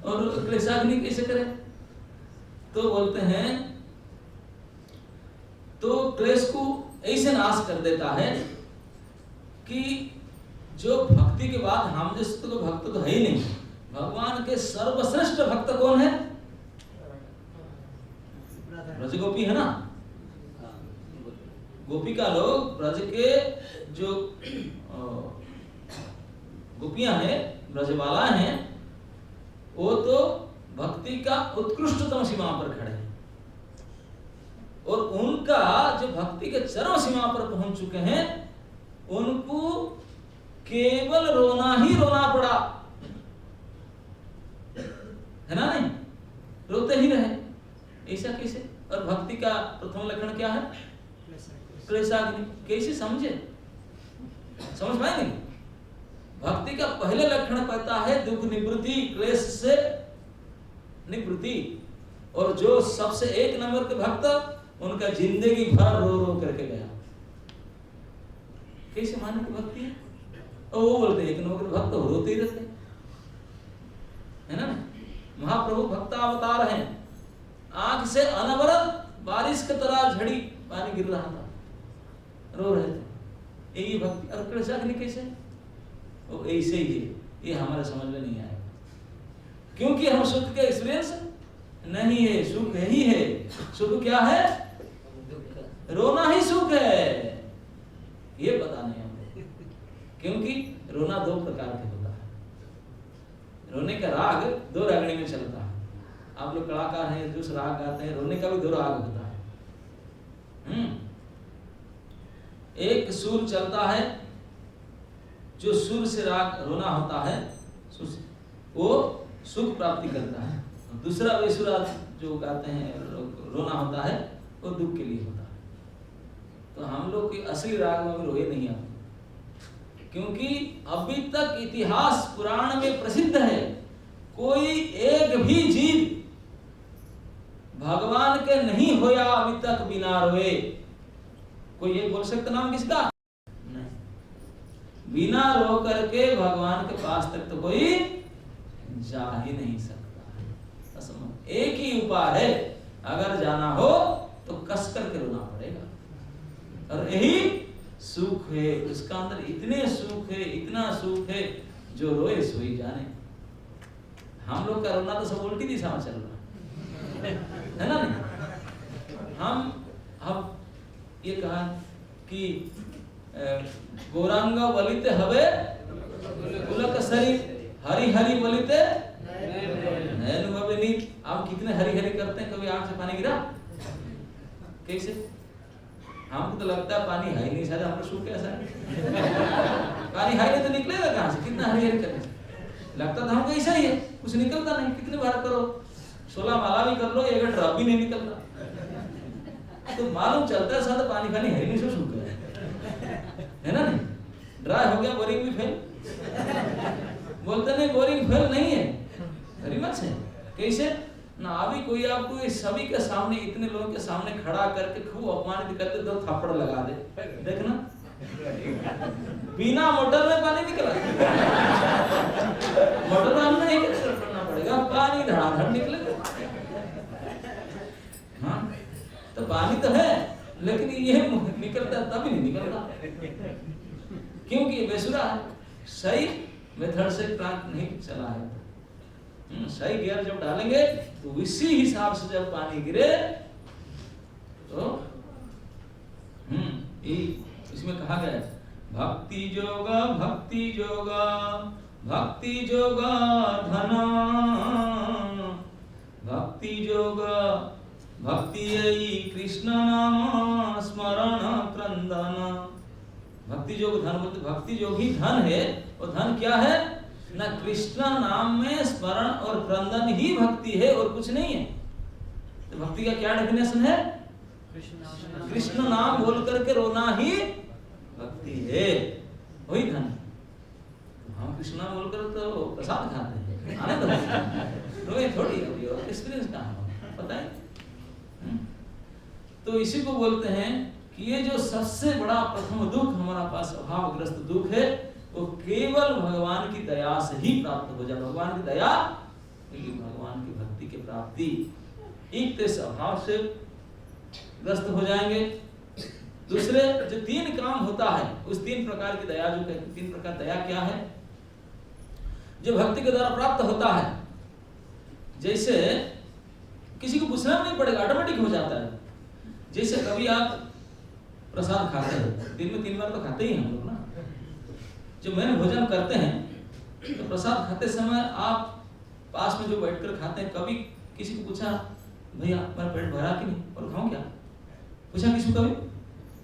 और क्लेशाग्नि कैसे करें? तो बोलते हैं तो क्लेश को ऐसे नाश कर देता है कि जो भक्ति के बाद हम जैसे तो भक्त तो है ही नहीं। भगवान के सर्वश्रेष्ठ भक्त कौन है? ब्रजगोपी है ना। गोपिका लोग, ब्रज के जो गोपियां हैं, ब्रजबाला हैं, वो तो भक्ति का उत्कृष्टतम सीमा पर खड़े हैं और उनका जो भक्ति के चरम सीमा पर पहुंच चुके हैं, उनको केवल रोना ही रोना पड़ा, है ना? नहीं, रोते ही रहे, ऐसा कैसे? और भक्ति का प्रथम लक्षण क्या है? क्लेशाग्नि। कैसे समझे? समझ पाएंगे? भक्ति का पहले लक्षण कहता है दुख निवृत्ति, क्लेश से निवृत्ति। और जो सबसे एक नंबर के भक्त, उनका जिंदगी भर रो रो करके गया। कैसे माने की भक्ति है? और वो बोलते एक नंबर के भक्त रोते ही रहते, है ना? महाप्रभु भक्तावतार हैं, आंख से अनवरत बारिश की तरह झड़ी पानी गिर रहा था, रो रहे थे। यही भक्ति। और क्लेशाग्नि कैसे? वो ऐसे ही है, ये हमारे समझ में नहीं आएगा, क्योंकि हम सुख के एक्सपीरियंस नहीं है। सुख ही है। सुख क्या है? रोना ही सुख है, ये पता नहीं हमको। क्योंकि रोना दो प्रकार के होता है। रोने का राग दो रागणी में चलता है। आप लोग कलाकार हैं, जो राग गाते हैं, रोने का भी दो राग होता है। एक सुर चलता है, जो सुर से राग रोना होता है, वो सुख प्राप्ति करता है। दूसरा बेसुरा जो गाते हैं, रोना होता है, वो दुख के लिए होता है। तो हम लोग की असली राग में रोए नहीं आते, क्योंकि अभी तक इतिहास पुराण में प्रसिद्ध है, कोई एक भी जीव भगवान के नहीं होया अभी तक बिना रोए। कोई ये बोल सकता नाम किसका? नहीं। बिना रो करके भगवान के पास तक तो कोई जा ही नहीं सकता। एक ही उपाय है, अगर जाना हो तो कस करके रोना पड़ेगा। और यही सुख है, उसका अंदर इतने सुख है, इतना सुख है, जो रोए सोई जाने। हम लोग का रोना तो सब उल्टी दिशा में चल रहा है ना? नहीं, हम ये कहा कि गौरांग बलिते हवे पुलक शरीर, हरि हरि बलिते नयन में नीत। आप कितने हरि हरि करते हैं, कभी आंख से पानी गिरा? कैसे? हमको तो लगता है पानी है ही नहीं, शायद हमको सूख कैसा है। पानी है नहीं तो निकलेगा कहां से? कितना हरि हरि करने लगता था हमको ऐसा ही है, कुछ निकलता नहीं। कितनी बार करो, 16 माला भी कर लो, एक ड्रॉप भी नहीं निकलता। तो मालूम चलता है शायद पानी है नहीं, से सूख गया, है ना? नहीं, ड्राई हो गया, बोरिंग भी फेल। बोलते नहीं बोरिंग फेल नहीं है, हरी मत है। कैसे ना? अभी कोई आपको इस सभी के सामने, इतने लोगों के सामने खड़ा करके खूब अपमानित करके 2 थप्पड़ लगा दे, देखना बिना मोटर में पानी निकला। मोटर में हमने नहीं करना पड़ेगा, पानी धड़ाधड़ निकलेगा। हाँ, तो पानी तो है, लेकिन ये निकलता तभी नहीं निकलता, क्योंकि ये बेसुरा है। सही मेथड से ट्रक नहीं चला है। सही गियर जब डालेंगे तो इसी हिसाब से जब पानी गिरे तो इसमें कहा गया भक्ति योगा, भक्ति योगा, भक्ति योगा धना, भक्ति योगा, भक्ति यही कृष्ण नाम स्मरण क्रंदना। भक्ति योग धन बोलते, भक्ति योग ही धन है। और धन क्या है? ना कृष्ण नाम में स्मरण और क्रंदन ही भक्ति है, और कुछ नहीं है। तो भक्ति का क्या डेफिनेशन है? कृष्ण नाम बोल करके रोना ही भक्ति है, वही धन। हम कृष्ण नाम बोलकर तो प्रसाद खाते हैं, आनंद होता है, रोए थोड़ी है, एक्सपीरियंस कहाँ है पता है? तो इसी को बोलते हैं कि ये जो सबसे बड़ा प्रथम दुख हमारा पास अभावग्रस्त दुख है, वो केवल भगवान की दया से ही प्राप्त हो जाए। भगवान की दया, भगवान की भक्ति की प्राप्ति, एक तो इस अभाव से ग्रस्त हो जाएंगे। दूसरे जो 3 काम होता है, उस 3 प्रकार की दया, जो कहते हैं 3 प्रकार दया क्या है, जो भक्ति के द्वारा प्राप्त होता है। जैसे किसी को पूछना नहीं पड़ेगा, ऑटोमेटिक हो जाता है। जैसे कभी आप प्रसाद खाते हैं, दिन में 3 बार तो खाते ही हम लोग ना। जब मैंने भोजन करते हैं तो प्रसाद खाते समय आप पास में जो बैठकर खाते हैं, कभी किसी को पूछा भैया मेरा पेट भरा कि नहीं और खाऊं क्या, पूछा किसी को?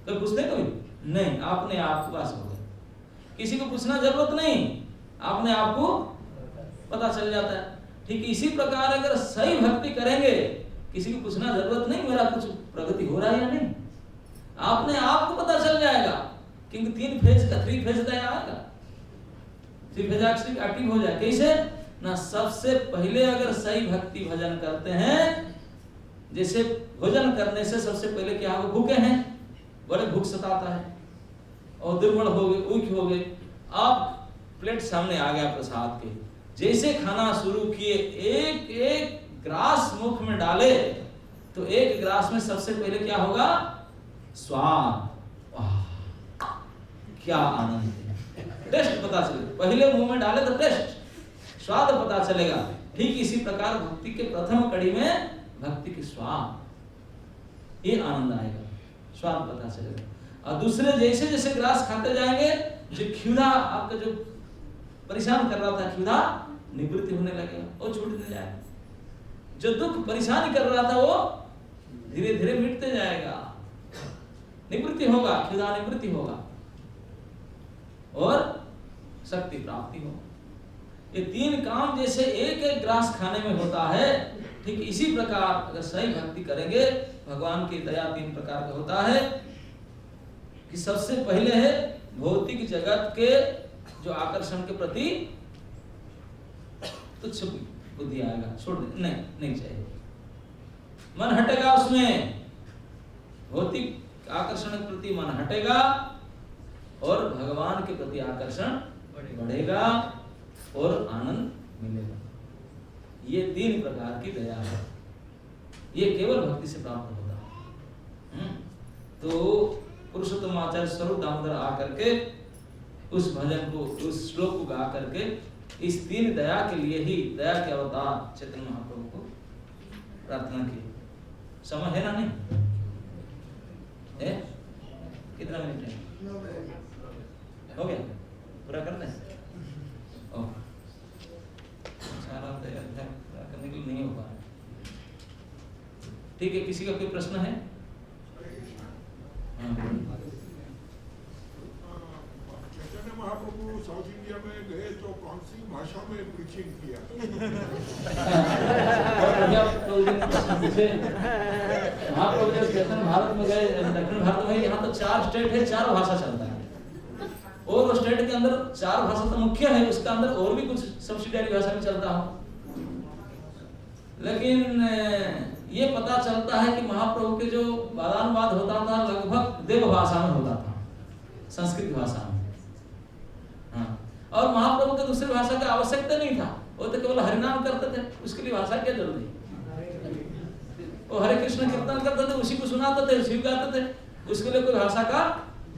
कभी पूछते कभी नहीं, आपने आपको पास हो गया, किसी को पूछना जरूरत नहीं, आपने आपको पता चल जाता है। ठीक इसी प्रकार अगर सही भक्ति करेंगे, किसी को पूछना जरूरत नहीं मेरा कुछ प्रगति हो रहा है या नहीं, आपने आपको पता चल जाएगा। क्योंकि 3 फेज का 3 फेज दया आएगा, 3 फेज एक्टिव हो जाए। कैसे ना, सबसे पहले अगर सही भक्ति भजन करते हैं, जैसे भोजन करने से सबसे पहले क्या हो, भूखे हैं, बड़े भूख सताता है और दुर्बल हो गए, ऊख हो गए, आप प्लेट सामने आ गया प्रसाद के, जैसे खाना शुरू किए, एक एक ग्रास मुख में डाले तो एक ग्रास में सबसे पहले क्या होगा, स्वाद, क्या आनंद है, टेस्ट पता चलेगा। पहले मुंह में डाले तो टेस्ट, स्वाद पता चलेगा। ठीक इसी प्रकार भक्ति के प्रथम कड़ी में भक्ति की स्वाद, ये आनंद आएगा, स्वाद पता चलेगा। और दूसरे जैसे जैसे ग्रास खाते जाएंगे, जो क्षुधा आपका जो परेशान कर रहा था, क्षुधा निवृत्ति होने लगेगा, वो छूटने जाएगा। जो दुख परेशान कर रहा था वो धीरे धीरे मिटते जाएगा, निवृत्ति होगा, क्षुधा निवृत्ति होगा और शक्ति प्राप्ति होगा। ये 3 काम जैसे एक एक ग्रास खाने में होता है, ठीक इसी प्रकार अगर सही भक्ति करेंगे, भगवान की दया 3 प्रकार का होता है। कि सबसे पहले है भौतिक जगत के जो आकर्षण के प्रति तुच्छ बुद्धि आएगा, छोड़ दे, नहीं चाहिए, मन हटेगा उसमें, भौतिक आकर्षण के प्रति मन हटेगा और भगवान के प्रति आकर्षण बढ़ेगा और आनंद मिलेगा। ये 3 प्रकार की दया है, ये केवल भक्ति से प्राप्त होता है। तो पुरुषोत्तम आचार्य स्वरूप दामोदर आकर के उस भजन को, उस श्लोक को गा करके इस 3 दया के लिए ही, दया के अवतार चैतन्य महाप्रभु को प्रार्थना की। समय है ना, नहीं है? कितना मिनट है? हो गया, पूरा करते हैं। सारा तैयार करने के लिए नहीं हो पा रहा। ठीक है, किसी का कोई प्रश्न है? चैतन्य महाप्रभु साउथ इंडिया में गए तो कौन सी भाषा में प्रीचिंग किया? महाप्रभु जब दक्षिण भारत में गए, दक्षिण भारत में यहाँ तो 4 स्टेट है, 4 भाषा चलता है, और वो स्टेट के अंदर 4 भाषा तो मुख्य है, उसका अंदर और भी कुछ सब्सिडियरी भाषा में चलता हो। लेकिन ये पता चलता है कि महाप्रभु के जो वादानुवाद होता था लगभग देव भाषा में होता था, संस्कृत भाषा में। हाँ, और महाप्रभु के दूसरी भाषा की आवश्यकता नहीं था, वो तो केवल हरिनाम करते थे, उसके लिए भाषा क्या जरूरी है? वो हरे कृष्ण कीर्तन करते थे, उसी को सुनाते थे, उसी को गाते थे, उसके लिए कोई भाषा का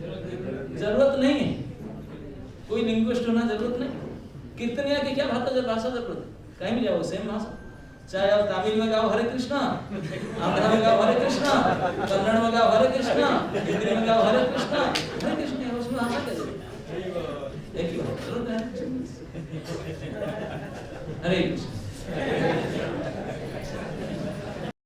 जरूरत नहीं है, कोई लिंग्विस्ट होना जरूरत नहीं। कीर्तनिया की क्या भाषा जरूरत है? कहीं भी जाओ सेम भाषा, चाहे आप तमिल में गाओ हरे कृष्णा, आंध्र में गाओ हरे कृष्णा, कन्नड़ में गाओ हरे कृष्णा, हिंदी में गाओ हरे कृष्णा, हरे कृष्ण है, उसमें भाषा क्या जरूरत है? एक ही जरूरत है, हरे कृष्ण।